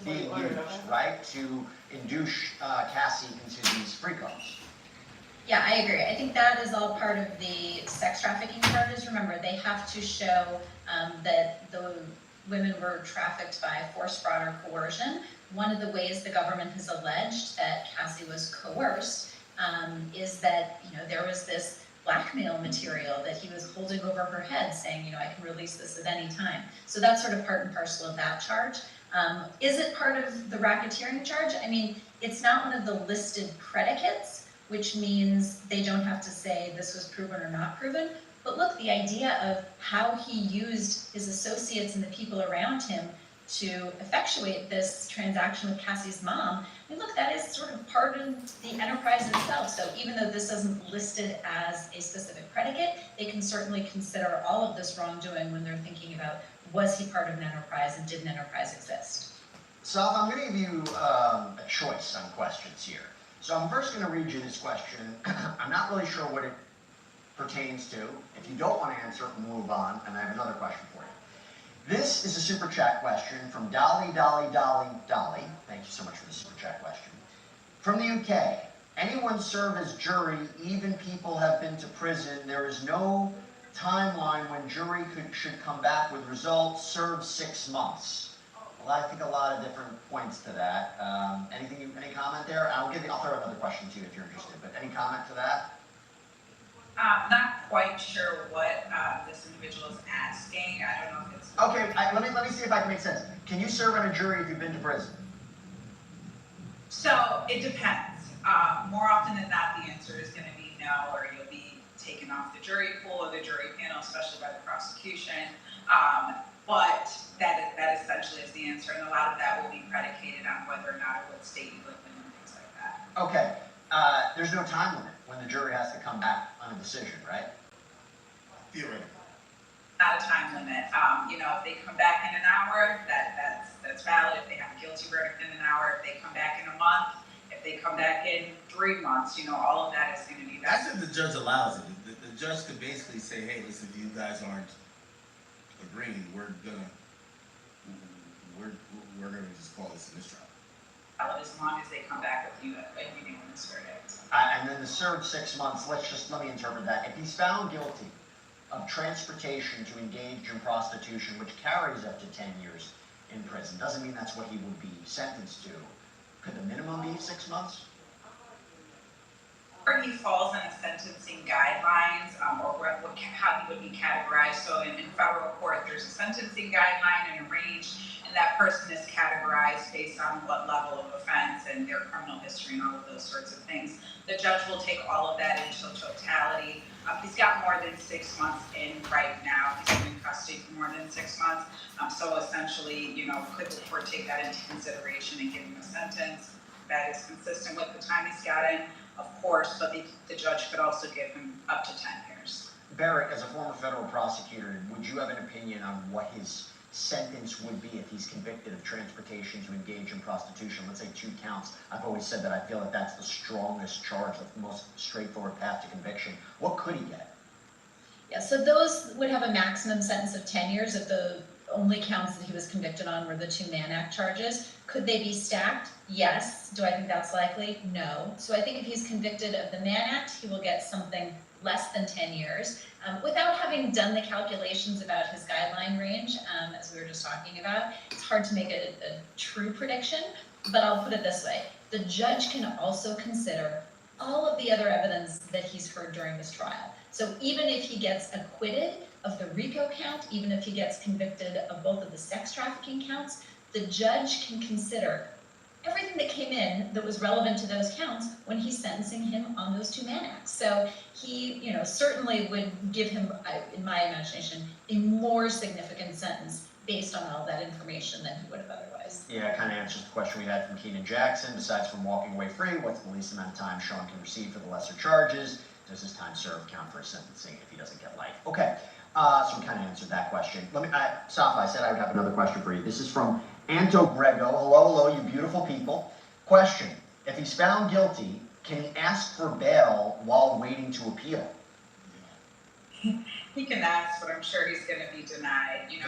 being used, right, to induce Cassie into these free calls. Yeah, I agree. I think that is all part of the sex trafficking charges. Remember, they have to show that the women were trafficked by force, fraud, or coercion. One of the ways the government has alleged that Cassie was coerced is that, there was this blackmail material that he was holding over her head saying, I can release this at any time. So that's sort of part and parcel of that charge. Is it part of the racketeering charge? I mean, it's not one of the listed predicates, which means they don't have to say this was proven or not proven. But look, the idea of how he used his associates and the people around him to effectuate this transaction with Cassie's mom, I mean, look, that is sort of part of the enterprise itself. So even though this isn't listed as a specific predicate, they can certainly consider all of this wrongdoing when they're thinking about, was he part of an enterprise and did an enterprise exist? So I'm going to give you a choice on questions here. So I'm first going to read you this question. I'm not really sure what it pertains to. If you don't want to answer it, we'll move on, and I have another question for you. This is a super chat question from Dolly. Thank you so much for the super chat question. From the UK, anyone serve as jury, even people have been to prison. There is no timeline when jury should come back with results, serve 6 months. Well, I think a lot of different points to that. Any comment there? I'll throw another question to you if you're interested, but any comment to that? Not quite sure what this individual is asking. I don't know if it's... Okay, let me see if I can make sense. Can you serve on a jury if you've been to prison? So, it depends. More often than not, the answer is going to be no, or you'll be taken off the jury pool or the jury panel, especially by the prosecution. But that essentially is the answer, and a lot of that will be predicated on whether or not it would state you live in and things like that. Okay, there's no time limit when the jury has to come back on a decision, right? Theoretically. Not a time limit. If they come back in an hour, that's valid. If they have a guilty verdict in an hour, if they come back in a month, if they come back in 3 months, all of that is going to be valid. That's if the judge allows it. The judge could basically say, hey, listen, if you guys aren't agreeing, we're gonna just call this a mistrial. As long as they come back with you a unanimous verdict. And then the served 6 months, let me interpret that. If he's found guilty of transportation to engage in prostitution, which carries up to 10 years in prison, doesn't mean that's what he would be sentenced to. Could the minimum be 6 months? Or he falls in the sentencing guidelines, or how he would be categorized. So in federal court, there's a sentencing guideline and a range, and that person is categorized based on what level of offense and their criminal history and all of those sorts of things. The judge will take all of that into totality. He's got more than 6 months in right now. He's been in custody for more than 6 months. So essentially, could the court take that into consideration and give him a sentence? that is consistent with the time he's gotten, of course, but the judge could also give him up to 10 years. Barrett, as a former federal prosecutor, would you have an opinion on what his sentence would be if he's convicted of transportation to engage in prostitution? Let's say 2 counts. I've always said that I feel that that's the strongest charge, the most straightforward path to conviction. What could he get? Yeah, so those would have a maximum sentence of 10 years if the only counts that he was convicted on were the 2 Mann Act charges. Could they be stacked? Yes. Do I think that's likely? No. So I think if he's convicted of the Mann Act, he will get something less than 10 years. Without having done the calculations about his guideline range, as we were just talking about, it's hard to make a true prediction, but I'll put it this way. The judge can also consider all of the other evidence that he's heard during this trial. So even if he gets acquitted of the RICO count, even if he gets convicted of both of the sex trafficking counts, the judge can consider everything that came in that was relevant to those counts when he's sentencing him on those 2 Mann Acts. So he, certainly would give him, in my imagination, a more significant sentence based on all that information than he would have otherwise. Yeah, it kind of answers the question we had from Keenan Jackson. Besides from walking away free, what's the least amount of time Sean can receive for the lesser charges? Does his time served count for his sentencing if he doesn't get life? Okay, so we kind of answered that question. Safa, I said I would have another question for you. This is from Anto Grego. Hello, you beautiful people. Question: if he's found guilty, can he ask for bail while waiting to appeal? He can ask, but I'm sure he's going to be denied. And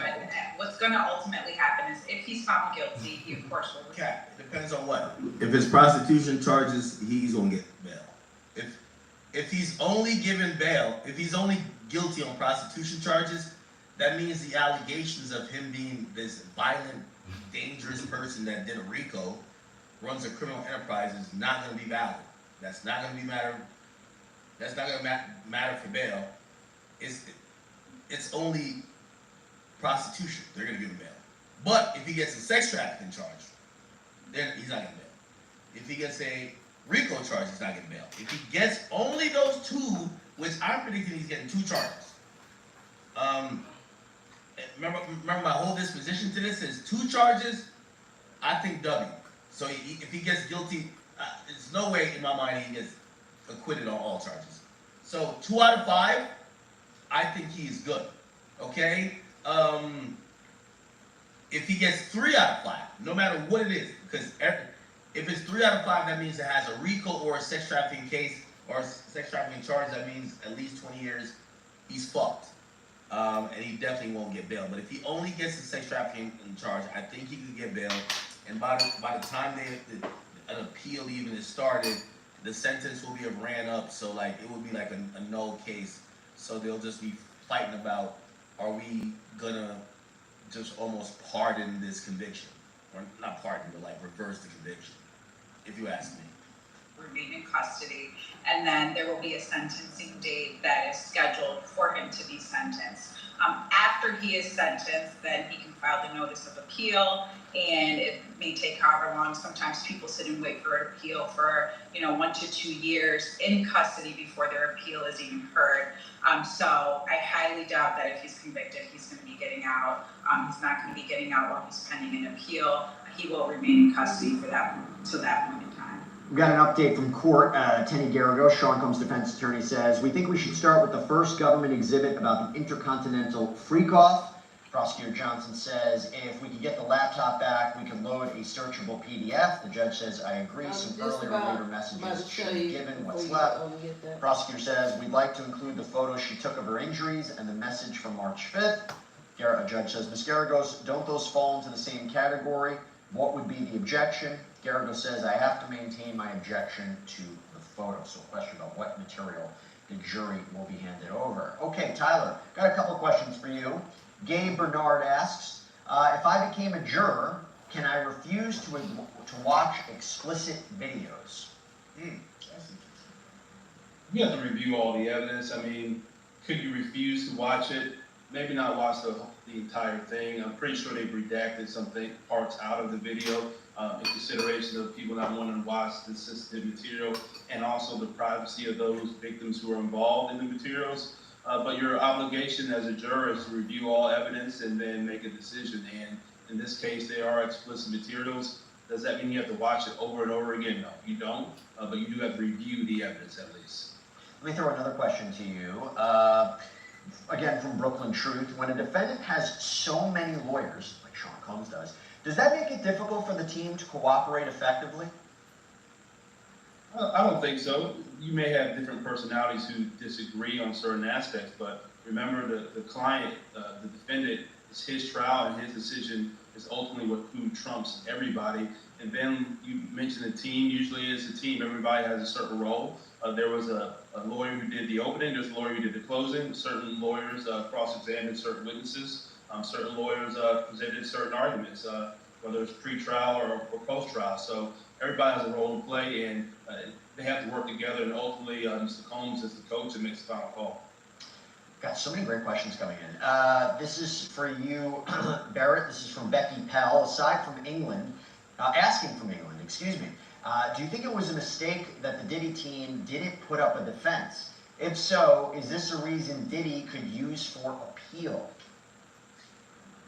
what's going to ultimately happen is if he's found guilty, he of course will. Okay, it depends on what. If it's prostitution charges, he's gonna get bail. If he's only given bail, if he's only guilty on prostitution charges, that means the allegations of him being this violent, dangerous person that did a RICO, runs a criminal enterprise, is not going to be valid. That's not going to matter. That's not going to matter for bail. It's only prostitution. They're going to give him bail. But if he gets a sex trafficking charge, then he's not getting bail. If he gets a RICO charge, he's not getting bail. If he gets only those 2, which I'm predicting he's getting 2 charges. Remember my whole disposition to this is 2 charges, I think W. So if he gets guilty, there's no way in my mind he gets acquitted on all charges. So 2 out of 5, I think he is good. Okay? If he gets 3 out of 5, no matter what it is, because if it's 3 out of 5, that means it has a RICO or a sex trafficking case or a sex trafficking charge, that means at least 20 years, he's fucked. And he definitely won't get bail. But if he only gets the sex trafficking charge, I think he could get bail. And by the time an appeal even is started, the sentence will be ran up. So it will be like a null case. So they'll just be fighting about, are we gonna just almost pardon this conviction, or not pardon, but reverse the conviction, if you ask me. Remain in custody, and then there will be a sentencing date that is scheduled for him to be sentenced. After he is sentenced, then he can file the notice of appeal, and it may take however long. Sometimes people sit and wait for an appeal for 1 to 2 years in custody before their appeal is even heard. So I highly doubt that if he's convicted, he's going to be getting out. He's not going to be getting out while he's pending an appeal. He will remain in custody for that point in time. We got an update from court. Tenny Garrigo, Sean Combs' defense attorney, says, we think we should start with the first government exhibit about the intercontinental freak-off. Prosecutor Johnson says, if we could get the laptop back, we could load a searchable PDF. The judge says, I agree. Some earlier or later messages should be given. What's left? Prosecutor says, we'd like to include the photos she took of her injuries and the message from March 5th. Judge says, Ms. Garrigos, don't those fall into the same category? What would be the objection? Garrigo says, I have to maintain my objection to the photo. So a question about what material the jury will be handed over. Okay, Tyler, got a couple of questions for you. Gabe Bernard asks, if I became a juror, can I refuse to watch explicit videos? You have to review all the evidence. I mean, could you refuse to watch it? Maybe not watch the entire thing. I'm pretty sure they've redacted some parts out of the video in consideration of people not wanting to watch the sensitive material, and also the privacy of those victims who are involved in the materials. But your obligation as a juror is to review all evidence and then make a decision. And in this case, they are explicit materials. Does that mean you have to watch it over and over again? No, you don't, but you do have to review the evidence at least. Let me throw another question to you. Again, from Brooklyn Truth, when a defendant has so many lawyers, like Sean Combs does that make it difficult for the team to cooperate effectively? I don't think so. You may have different personalities who disagree on certain aspects, but remember the client, the defendant, it's his trial and his decision is ultimately who trumps everybody. And then you mentioned a team. Usually it's a team. Everybody has a certain role. There was a lawyer who did the opening. There's a lawyer who did the closing. Certain lawyers cross-examined certain witnesses. Certain lawyers presented certain arguments, whether it's pre-trial or post-trial. So everybody has a role to play, and they have to work together. And ultimately, Mr. Combs is the coach and makes the final call. Got so many great questions coming in. This is for you, Barrett. This is from Becky Pell. Aside from England, asking from England, excuse me, do you think it was a mistake that the Diddy team didn't put up a defense? If so, is this a reason Diddy could use for appeal?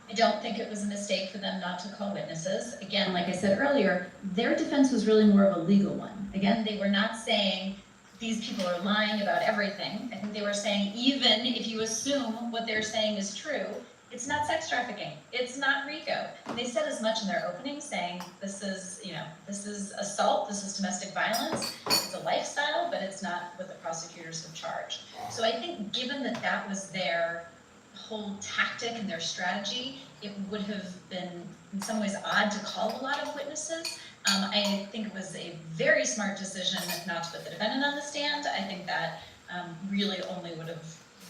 I don't think it was a mistake for them not to call witnesses. Again, like I said earlier, their defense was really more of a legal one. Again, they were not saying these people are lying about everything. I think they were saying, even if you assume what they're saying is true, it's not sex trafficking, it's not RICO. And they said as much in their opening, saying this is, this is assault, this is domestic violence, it's a lifestyle, but it's not what the prosecutors have charged. So I think given that that was their whole tactic and their strategy, it would have been in some ways odd to call a lot of witnesses. I think it was a very smart decision not to put the defendant on the stand. I think that really only would have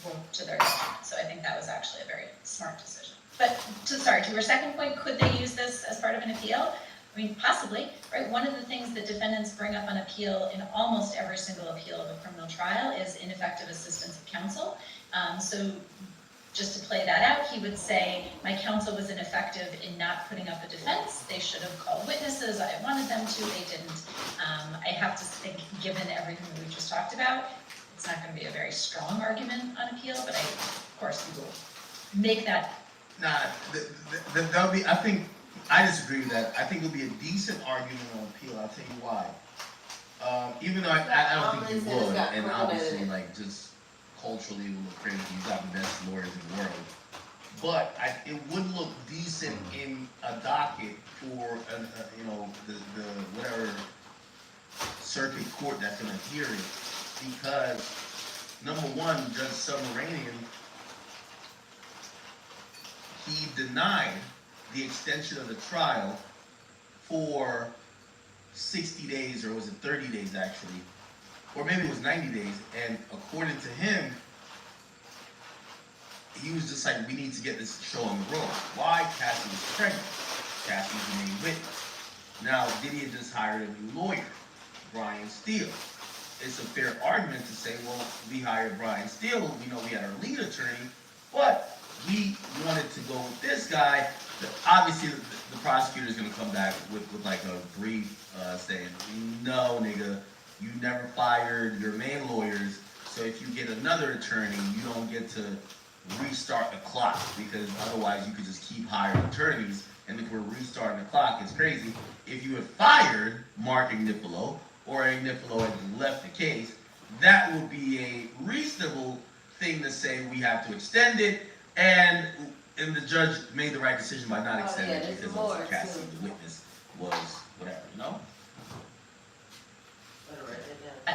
worked to their detriment. So I think that was actually a very smart decision. But to your second point, could they use this as part of an appeal? I mean, possibly, right? One of the things that defendants bring up on appeal in almost every single appeal of a criminal trial is ineffective assistance of counsel. So just to play that out, he would say, my counsel was ineffective in not putting up a defense. They should have called witnesses. I wanted them to, they didn't. I have to think, given everything that we just talked about, it's not going to be a very strong argument on appeal, but of course, we will make that. Nah, that would be, I disagree with that. I think it'll be a decent argument on appeal. I'll tell you why. Even though I don't think you would, and obviously, like, just culturally it would look crazy. He's got the best lawyers in the world. But it would look decent in a docket for, the whatever circuit court that's going to hear it. Because, number one, Judge Submaranian, he denied the extension of the trial for 60 days, or was it 30 days actually? Or maybe it was 90 days, and according to him, he was just like, we need to get this show on the road. Why? Cassie was pregnant. Cassie's the main witness. Now, Diddy had just hired a new lawyer, Brian Steele. It's a fair argument to say, well, we hired Brian Steele, we know we had our lead attorney, but we wanted to go with this guy. Obviously, the prosecutor's gonna come back with like a brief saying, no, nigga, you never fired your main lawyers, so if you get another attorney, you don't get to restart the clock, because otherwise you could just keep hiring attorneys, and if we're restarting the clock, it's crazy. If you had fired Mark Agnifilo, or Agnifilo had left the case, that would be a reasonable thing to say we have to extend it, and the judge made the right decision by not extending it, because also Cassie, the witness, was whatever,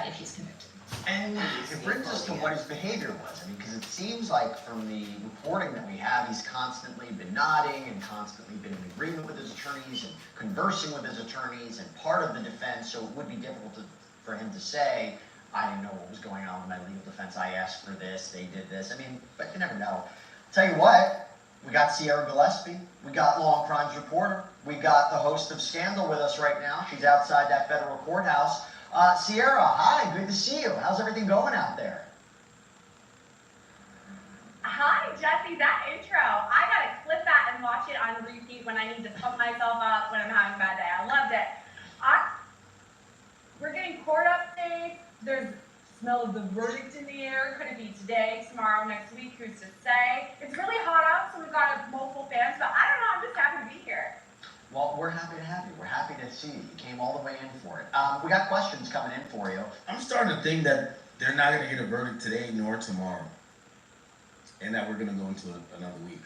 If he's convicted. And it brings us to what his behavior was. I mean, because it seems like from the reporting that we have, he's constantly been nodding and constantly been in agreement with his attorneys and conversing with his attorneys and part of the defense, so it would be difficult for him to say, I didn't know what was going on with my legal defense, I asked for this, they did this. I mean, but you never know. Tell you what, we got Sierra Gillespie, we got Law and Crimes reporter, we got the host of Scandal with us right now. She's outside that federal courthouse. Sierra, hi, good to see you. How's everything going out there? Hi, Jesse, that intro. I gotta clip that and watch it on repeat when I need to pump myself up when I'm having a bad day. I loved it. We're getting court updates. There's smell of the verdict in the air. Could it be today, tomorrow, next week? Who's to say? It's really hot out, so we've got multiple fans, but I don't know. I'm just happy to be here. Well, we're happy to have you. We're happy to see you. You came all the way in for it. We got questions coming in for you. I'm starting to think that they're not gonna get a verdict today nor tomorrow, and that we're gonna go into another week.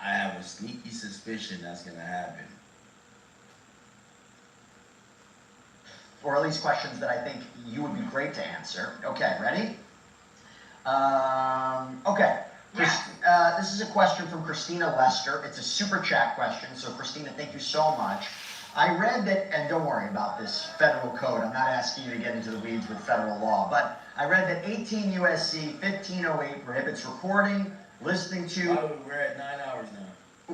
I have a sneaky suspicion that's gonna happen. Or at least questions that I think you would be great to answer. Okay, ready? Okay. This is a question from Christina Lester. It's a super chat question, so Christina, thank you so much. I read that, and don't worry about this federal code, I'm not asking you to get into the weeds with federal law, but I read that 18 USC 1508 prohibits recording, listening to, We're at 9 hours now.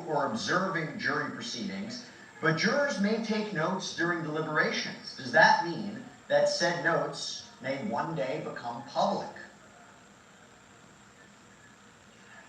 or observing jury proceedings, but jurors may take notes during deliberations. Does that mean that said notes may one day become public?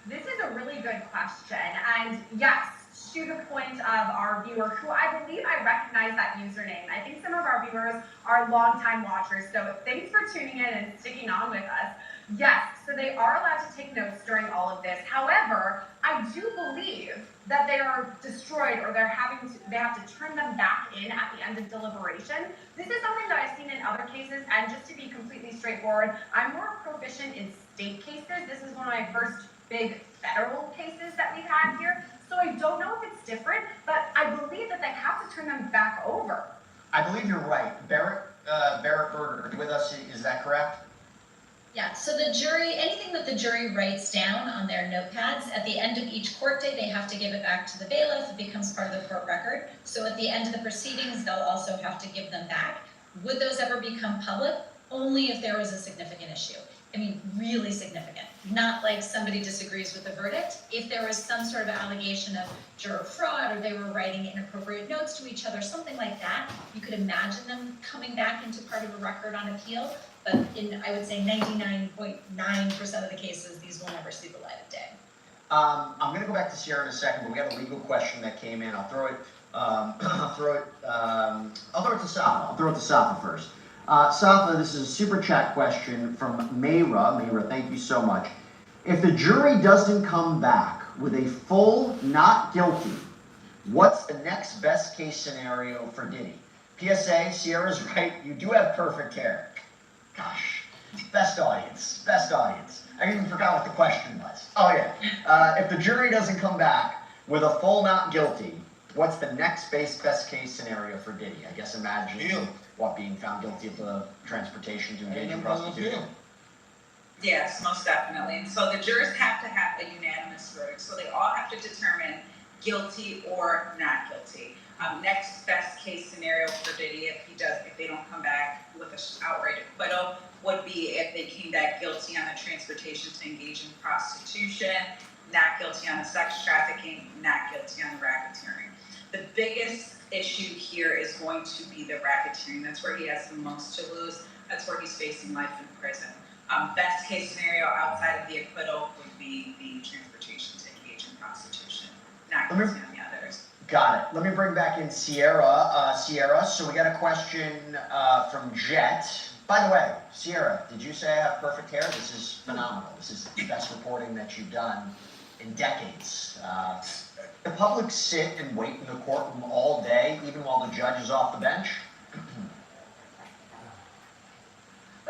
This is a really good question, and yes, to the point of our viewer, who I believe I recognize that username. I think some of our viewers are longtime watchers, so thanks for tuning in and sticking on with us. Yes, so they are allowed to take notes during all of this. However, I do believe that they are destroyed, or they have to turn them back in at the end of deliberation. This is something that I've seen in other cases, and just to be completely straightforward, I'm more proficient in state cases. This is one of my first big federal cases that we've had here. So I don't know if it's different, but I believe that they have to turn them back over. I believe you're right. Barrett Berger with us, is that correct? Yeah, so the jury, anything that the jury writes down on their notepads, at the end of each court day, they have to give it back to the bailiff. It becomes part of the court record. So at the end of the proceedings, they'll also have to give them back. Would those ever become public? Only if there was a significant issue. I mean, really significant. Not like somebody disagrees with the verdict. If there was some sort of allegation of juror fraud, or they were writing inappropriate notes to each other, something like that, you could imagine them coming back into part of a record on appeal. But in, I would say, 99.9% of the cases, these will never see the light of day. I'm going to go back to Sierra in a second, but we got a legal question that came in. I'll throw it to Safa. I'll throw it to Safa first. Safa, this is a super chat question from Mayra. Mayra, thank you so much. If the jury doesn't come back with a full not guilty, what's the next best case scenario for Diddy? PSA, Sierra's right. You do have perfect hair. Gosh, best audience. I even forgot what the question was. Oh yeah. If the jury doesn't come back with a full not guilty, what's the next best case scenario for Diddy? I guess imagine being found guilty of transportation to engage in prostitution. Yes, most definitely. And so the jurors have to have a unanimous verdict. So they all have to determine guilty or not guilty. Next best case scenario for Diddy, if they don't come back with an outright acquittal, would be if they came back guilty on the transportation to engage in prostitution, not guilty on the sex trafficking, not guilty on the racketeering. The biggest issue here is going to be the racketeering. That's where he has the most to lose. That's where he's facing life in prison. Best case scenario outside of the acquittal would be the transportation to engage in prostitution, not guilty on the others. Got it. Let me bring back in Sierra. Sierra, so we got a question from Jet. By the way, Sierra, did you say I have perfect hair? This is phenomenal. This is the best reporting that you've done in decades. The public sit and wait in the courtroom all day, even while the judge is off the bench?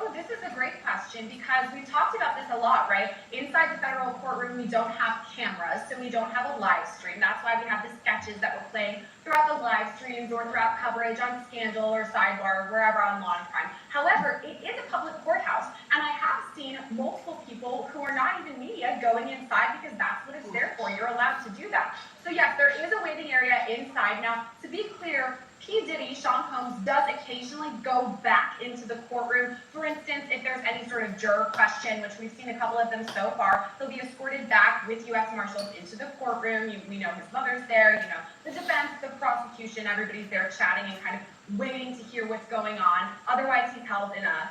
Oh, this is a great question, because we talked about this a lot, right? Inside the federal courtroom, we don't have cameras, so we don't have a live stream. That's why we have the sketches that we're playing throughout the live streams or throughout coverage on Scandal or Sidebar or wherever on Law and Crime. However, it is a public courthouse, and I have seen multiple people who are not even media going inside, because that's what it's there for. You're allowed to do that. So yes, there is a waiting area inside. Now, to be clear, P. Diddy, Sean Combs, does occasionally go back into the courtroom. For instance, if there's any sort of juror question, which we've seen a couple of them so far, he'll be escorted back with U.S. Marshals into the courtroom. We know his mother's there, the defense, the prosecution, everybody's there chatting and kind of waiting to hear what's going on. Otherwise, he's held in a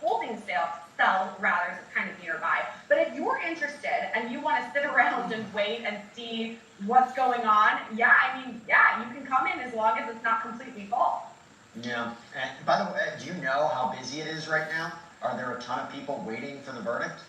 holding cell, rather, is kind of nearby. But if you're interested and you want to sit around and wait and see what's going on, you can come in as long as it's not completely full. Yeah. And by the way, do you know how busy it is right now? Are there a ton of people waiting for the verdict?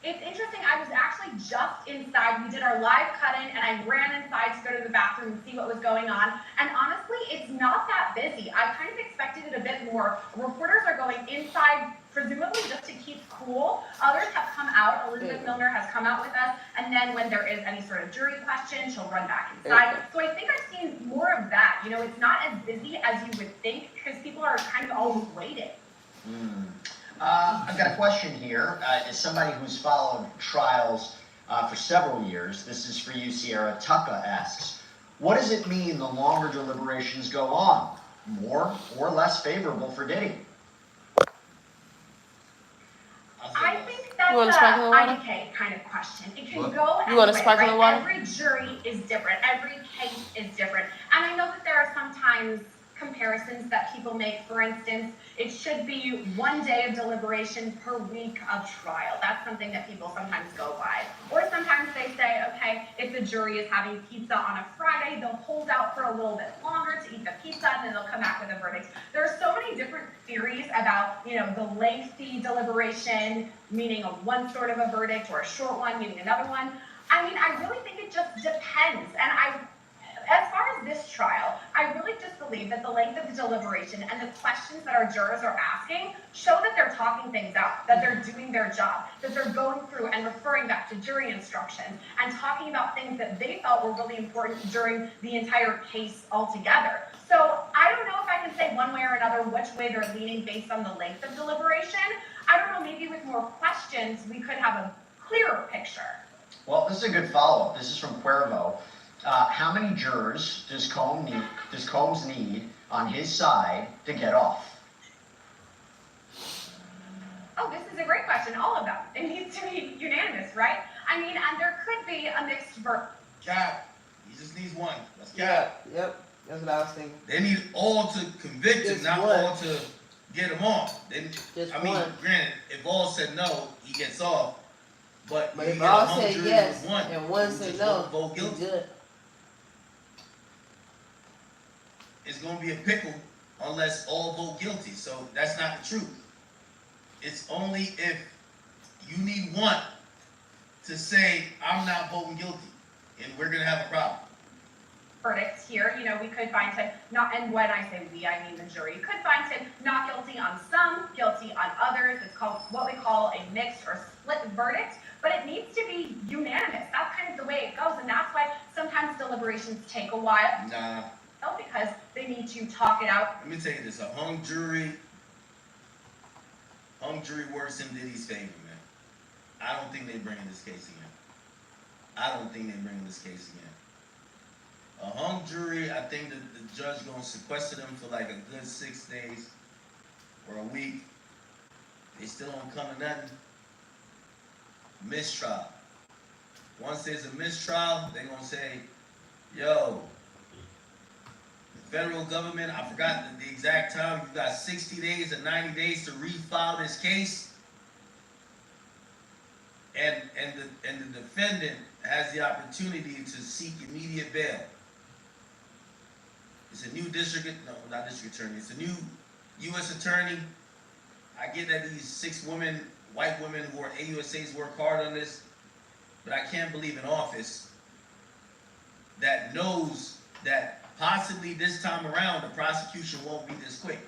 It's interesting, I was actually just inside, we did our live cut-in, and I ran inside to go to the bathroom and see what was going on, and honestly, it's not that busy. I kind of expected it a bit more. Reporters are going inside, presumably just to keep cool. Others have come out, Elizabeth Milner has come out with us, and then when there is any sort of jury question, she'll run back inside. So I think I've seen more of that. You know, it's not as busy as you would think, because people are kind of always waiting. I've got a question here. As somebody who's followed trials for several years, this is for you, Sierra. Tucka asks, what does it mean the longer deliberations go on? More or less favorable for Diddy? I think that's You want a sparkling a water? IDK kind of question. It can What? go You want a anyway, sparkling right? water? Every jury is different. Every case is different. And I know that there are sometimes comparisons that people make. For instance, it should be 1 day of deliberation per week of trial. That's something that people sometimes go by. Or sometimes they say, okay, if the jury is having pizza on a Friday, they'll hold out for a little bit longer to eat the pizza, and then they'll come back with a verdict. There are so many different theories about, you know, the lengthy deliberation, meaning a one sort of a verdict, or a short one, meaning another one. I mean, I really think it just depends. And as far as this trial, I really just believe that the length of the deliberation and the questions that our jurors are asking show that they're talking things out, that they're doing their job, that they're going through and referring back to jury instructions and talking about things that they felt were really important during the entire case altogether. So I don't know if I can say one way or another which way they're leaning based on the length of deliberation. I don't know, maybe with more questions, we could have a clearer picture. Well, this is a good follow-up. This is from Cuervo. How many jurors does Combs need on his side to get off? Oh, this is a great question. All of them. It needs to be unanimous, right? I mean, and there could be a mixed verdict. Cap. He just needs one. That's Yeah, cap. yep. That's what I was thinking. They need all to convict him, Just not one. all to get him off. Just I mean, one. granted, if all said no, he gets off. But But you if get a all hung say jury yes with one, and one who say just no, won't vote he guilty. good. It's gonna be a pickle unless all vote guilty. So that's not the truth. It's only if you need one to say, I'm not voting guilty, and we're gonna have a problem. Verdicts here, you know, we could find him not, and when I say we, I mean the jury, you could find him not guilty on some, guilty on others. It's called what we call a mixed or split verdict, but it needs to be unanimous. That's kind of the way it goes, and that's why sometimes deliberations take a while. Nah, Because they need to talk it out. let me tell you this, a hung jury works in Diddy's favor, man. I don't think they bringing this case again. I don't think they bringing this case again. A hung jury, I think that the judge gonna sequester them for like a good 6 days or a week. They still don't come to nothing. Mistrial. Once there's a mistrial, they gonna say, yo, the federal government, I forgot the exact time, you got 60 days or 90 days to refile this case. And the defendant has the opportunity to seek immediate bail. It's a new not district attorney, it's a new U.S. attorney. I get that these 6 women, white women who are AUSAs work hard on this, but I can't believe an office that knows that possibly this time around the prosecution won't be this quick.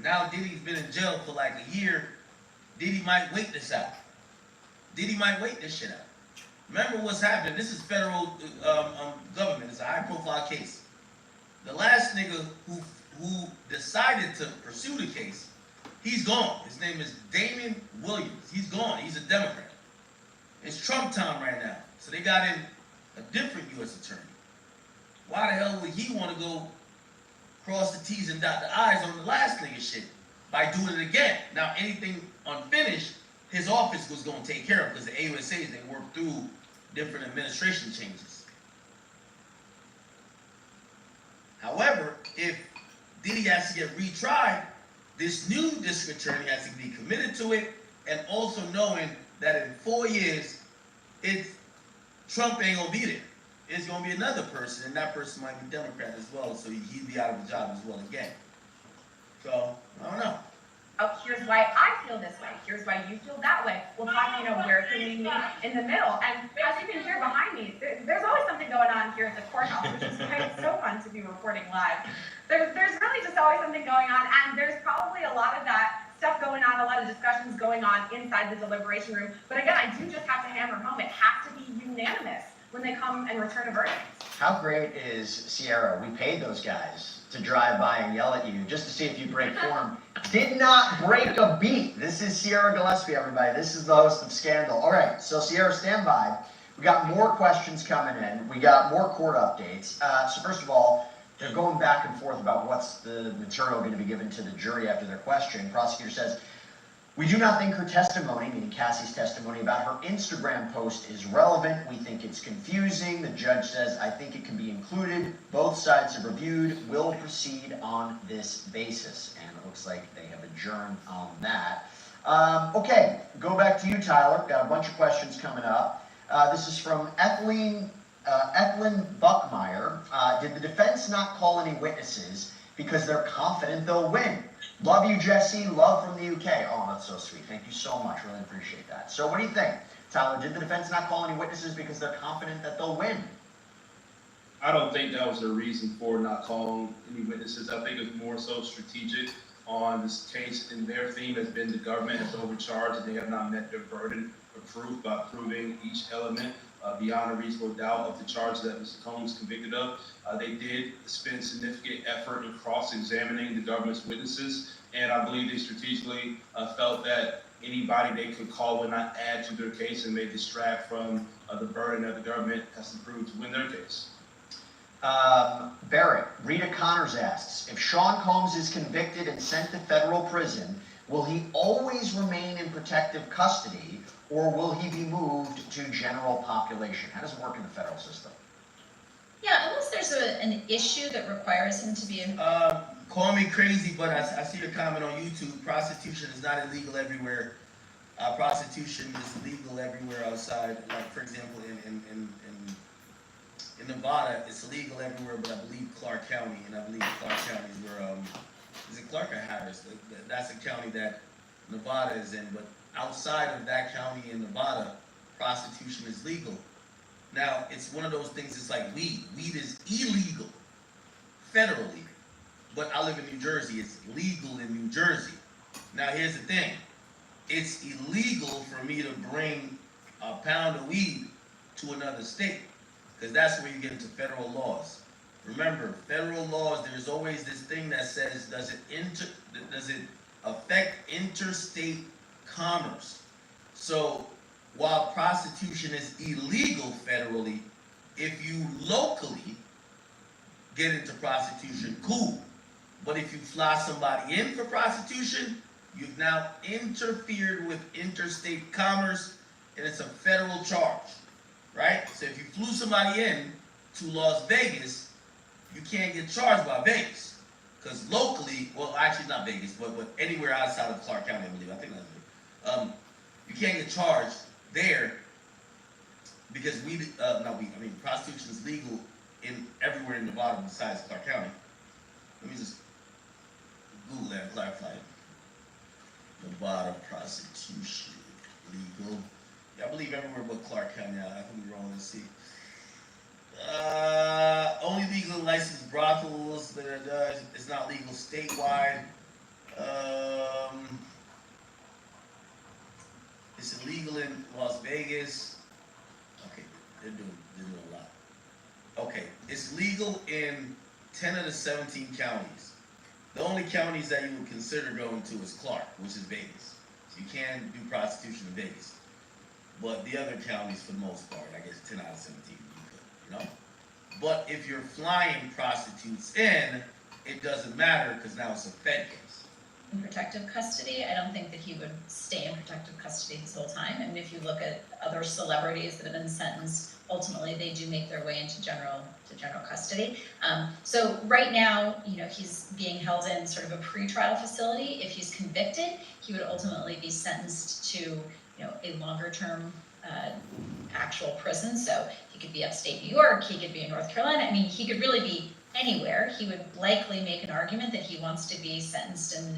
Now Diddy's been in jail for like a year. Diddy might wait this out. Diddy might wait this shit out. Remember what's happening. This is federal government. It's a high-profile case. The last nigga who decided to pursue the case, he's gone. His name is Damon Williams. He's gone. He's a Democrat. It's Trump time right now. So they got in a different U.S. attorney. Why the hell would he want to go cross the T's and dot the I's on the last nigga shit by doing it again? Now, anything unfinished, his office was going to take care of because the AUSAs, they worked through different administration changes. However, if Diddy has to get retried, this new district attorney has to be committed to it and also knowing that in 4 years, Trump ain't going to be there. It's going to be another person, and that person might be Democrat as well, so he'd be out of a job as well again. So, I don't know. Oh, here's why I feel feel this way. Here's why you feel that way. We'll talk, where can we meet in the middle? And as you can hear behind me, there's always something going on here at the courthouse, which is why it's so fun to be reporting live. There's really just always something going on, and there's probably a lot of that stuff going on, a lot of discussions going on inside the deliberation room. But again, I do just have to hammer home, it has to be unanimous when they come and return a verdict. How great is Sierra? We paid those guys to drive by and yell at you just to see if you break form. Did not break a beat. This is Sierra Gillespie, everybody. This is the host of Scandal. All right, so Sierra, stand by. We got more questions coming in. We got more court updates. So first of all, they're going back and forth about what's the material going to be given to the jury after their question. Prosecutor says, we do not think her testimony, meaning Cassie's testimony about her Instagram post, is relevant. We think it's confusing. The judge says, I think it can be included. Both sides have reviewed. Will proceed on this basis. And it looks like they have adjourned on that. Okay, go back to you, Tyler. Got a bunch of questions coming up. This is from Ethelyn Buckmeyer. Did the defense not call any witnesses because they're confident they'll win? Love you, Jesse. Love from the UK. Oh, that's so sweet. Thank you so much. Really appreciate that. So what do you think, Tyler? Did the defense not call any witnesses because they're confident that they'll win? I don't think that was the reason for not calling any witnesses. I think it's more so strategic on this case, and their theme has been the government has overcharged and they have not met their burden of proof by proving each element beyond a reasonable doubt of the charge that Mr. Combs was convicted of. They did spend significant effort in cross-examining the government's witnesses, and I believe they strategically felt that anybody they could call would not add to their case and may distract from the burden that the government has to prove to win their case. Barrett, Rita Connors asks, if Sean Combs is convicted and sent to federal prison, will he always remain in protective custody, or will he be moved to general population? How does it work in the federal system? Yeah, unless there's an issue that requires him to be in. Call me crazy, but I see your comment on YouTube. Prostitution is not illegal everywhere. Prostitution is legal everywhere outside. Like, for example, in Nevada, it's illegal everywhere, but I believe Clark County, and I believe Clark County is where, is it Clark or Harris? That's a county that Nevada is in, but outside of that county in Nevada, prostitution is legal. Now, it's one of those things, it's like weed. Weed is illegal, federally, but I live in New Jersey, it's legal in New Jersey. Now, here's the thing. It's illegal for me to bring a pound of weed to another state, because that's where you get into federal laws. Remember, federal laws, there's always this thing that says, does it affect interstate commerce? So while prostitution is illegal federally, if you locally get into prostitution, cool. But if you fly somebody in for prostitution, you've now interfered with interstate commerce, and it's a federal charge, right? So if you flew somebody in to Las Vegas, you can't get charged by Vegas. Because locally, well, actually not Vegas, but anywhere outside of Clark County, I believe. I think that's it. You can't get charged there because prostitution is legal everywhere in Nevada besides Clark County. Let me just Google that and clarify it. Nevada prostitution legal. Yeah, I believe everywhere but Clark County. I could be wrong. Let's see. Only legal licensed brothels, but it's not legal statewide. It's illegal in Las Vegas. Okay, they're doing a lot. Okay, it's legal in 10 of the 17 counties. The only counties that you would consider going to is Clark, which is Vegas. So you can do prostitution in Vegas. But the other counties, for the most part, I guess 10 out of 17, you could, you know? But if you're flying prostitutes in, it doesn't matter because now it's a Fed case. In protective custody, I don't think that he would stay in protective custody this whole time. And if you look at other celebrities that have been sentenced, ultimately they do make their way into general custody. So right now, he's being held in sort of a pretrial facility. If he's convicted, he would ultimately be sentenced to, a longer term actual prison. So he could be upstate New York, he could be in North Carolina. I mean, he could really be anywhere. He would likely make an argument that he wants to be sentenced in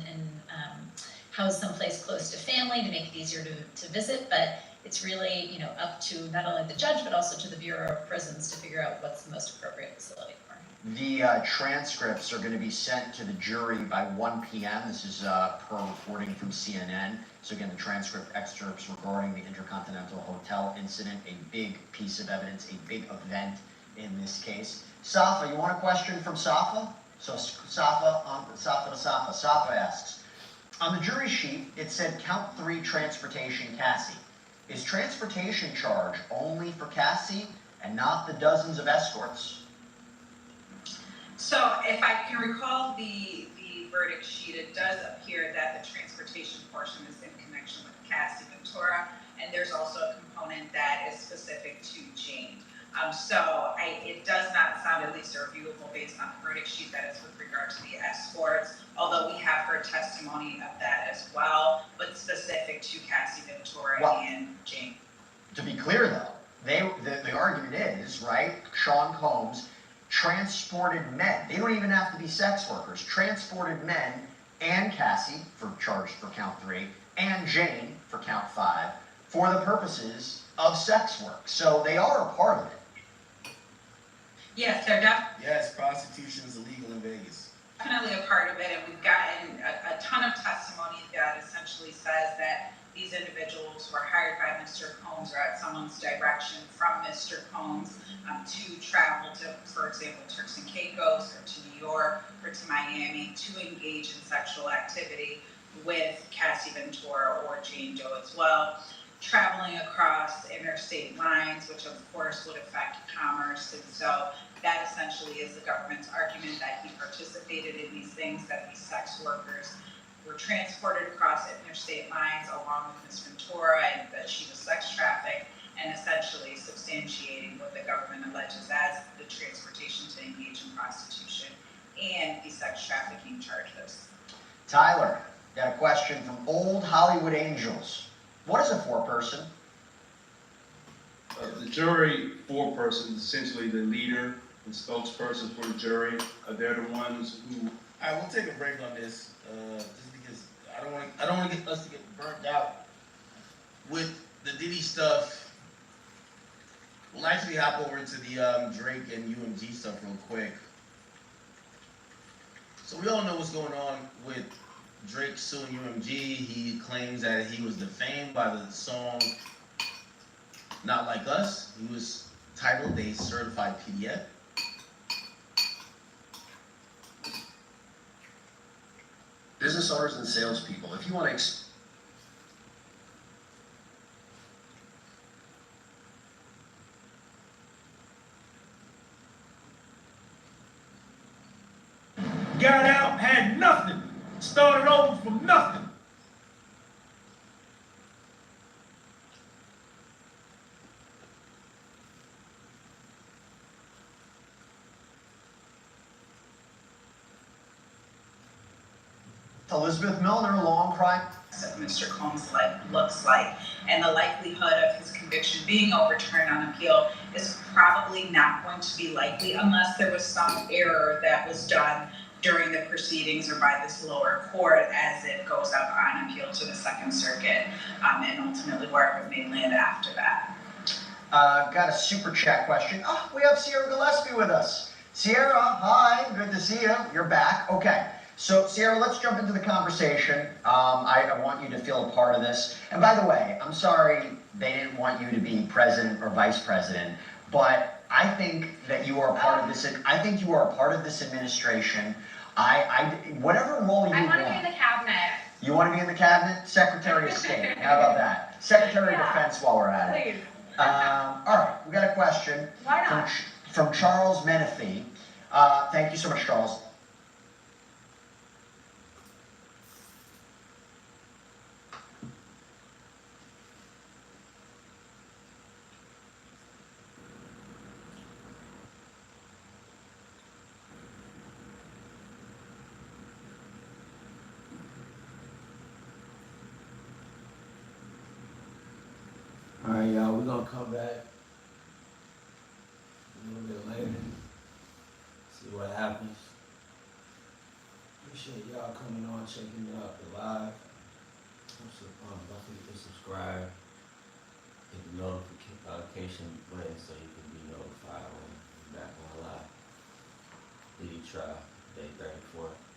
house someplace close to family to make it easier to visit, but it's really, you know, up to not only the judge, but also to the Bureau of Prisons to figure out what's the most appropriate facility for him. The transcripts are going to be sent to the jury by 1 p.m. This is per reporting from CNN. So again, the transcript excerpts regarding the Intercontinental Hotel incident, a big piece of evidence, a big event in this case. Safa, you want a question from Safa? So Safa asks, on the jury sheet, it said count 3 transportation Cassie. Is transportation charge only for Cassie and not the dozens of escorts? So if I can recall the verdict sheet, it does appear that the transportation portion is in connection with Cassie Ventura, and there's also a component that is specific to Jane. It does not sound, at least reviewable based on the verdict sheet, that is with regard to the escorts, although we have heard testimony of that as well, but specific to Cassie Ventura and Jane. To be clear though, the argument is, right, Sean Combs transported men. They don't even have to be sex workers. Transported men and Cassie, charged for count 3, and Jane for count 5, for the purposes of sex work. So they are a part of it. Yes, they're definitely. Yes, prostitution is illegal in Vegas. Definitely a part of it, and we've gotten a ton of testimony that essentially says that these individuals were hired by Mr. Combs or at someone's direction from Mr. Combs to travel to, for example, Turks and Caicos or to New York or to Miami to engage in sexual activity with Cassie Ventura or Jane Doe as well, traveling across interstate lines, which of course would affect commerce. And so that essentially is the government's argument that he participated in these things, that these sex workers were transported across interstate lines along with Ms. Ventura, and that she was sex trafficked, and essentially substantiating what the government alleges as the transportation to engage in prostitution and the sex trafficking charges. Tyler, got a question from Old Hollywood Angels. What is a foreperson? The jury foreperson is essentially the leader and spokesperson for the jury. They're the ones who. All right, we'll take a break on this, just because I don't want to get us to get burnt out with the Diddy stuff. We'll actually hop over into the Drake and UMG stuff real quick. So we all know what's going on with Drake suing UMG. He claims that he was defamed by the song Not Like Us. He was titled a certified PDF. Business owners and salespeople, if you want to got out, had nothing, started over from nothing. Elizabeth Milner, long crime. Mr. Combs looks like, and the likelihood of his conviction being overturned on appeal is probably not going to be likely unless there was some error that was done during the proceedings or by this lower court as it goes up on appeal to the Second Circuit, and ultimately wherever it may land after that. Got a super chat question. Oh, we have Sierra Gillespie with us. Sierra, hi, good to see you. You're back. Okay. So, Sierra, let's jump into the conversation. I want you to feel a part of this. And by the way, I'm sorry they didn't want you to be president or vice president, but I think that you are a part of this. I think you are a part of this administration. Whatever role you want. I want to be in the cabinet. You want to be in the cabinet? Secretary of State. How about that? Secretary of Defense while we're at it. Please. All right, we got a question. Why not? From Charles Menifee. Thank you so much, Charles. Alright, y'all, we're gonna come back a little bit later, see what happens. Appreciate y'all coming on, checking out the live. don't forget to subscribe, hit the notification button so you can be notified when we're back on live. Diddy trial, day 34.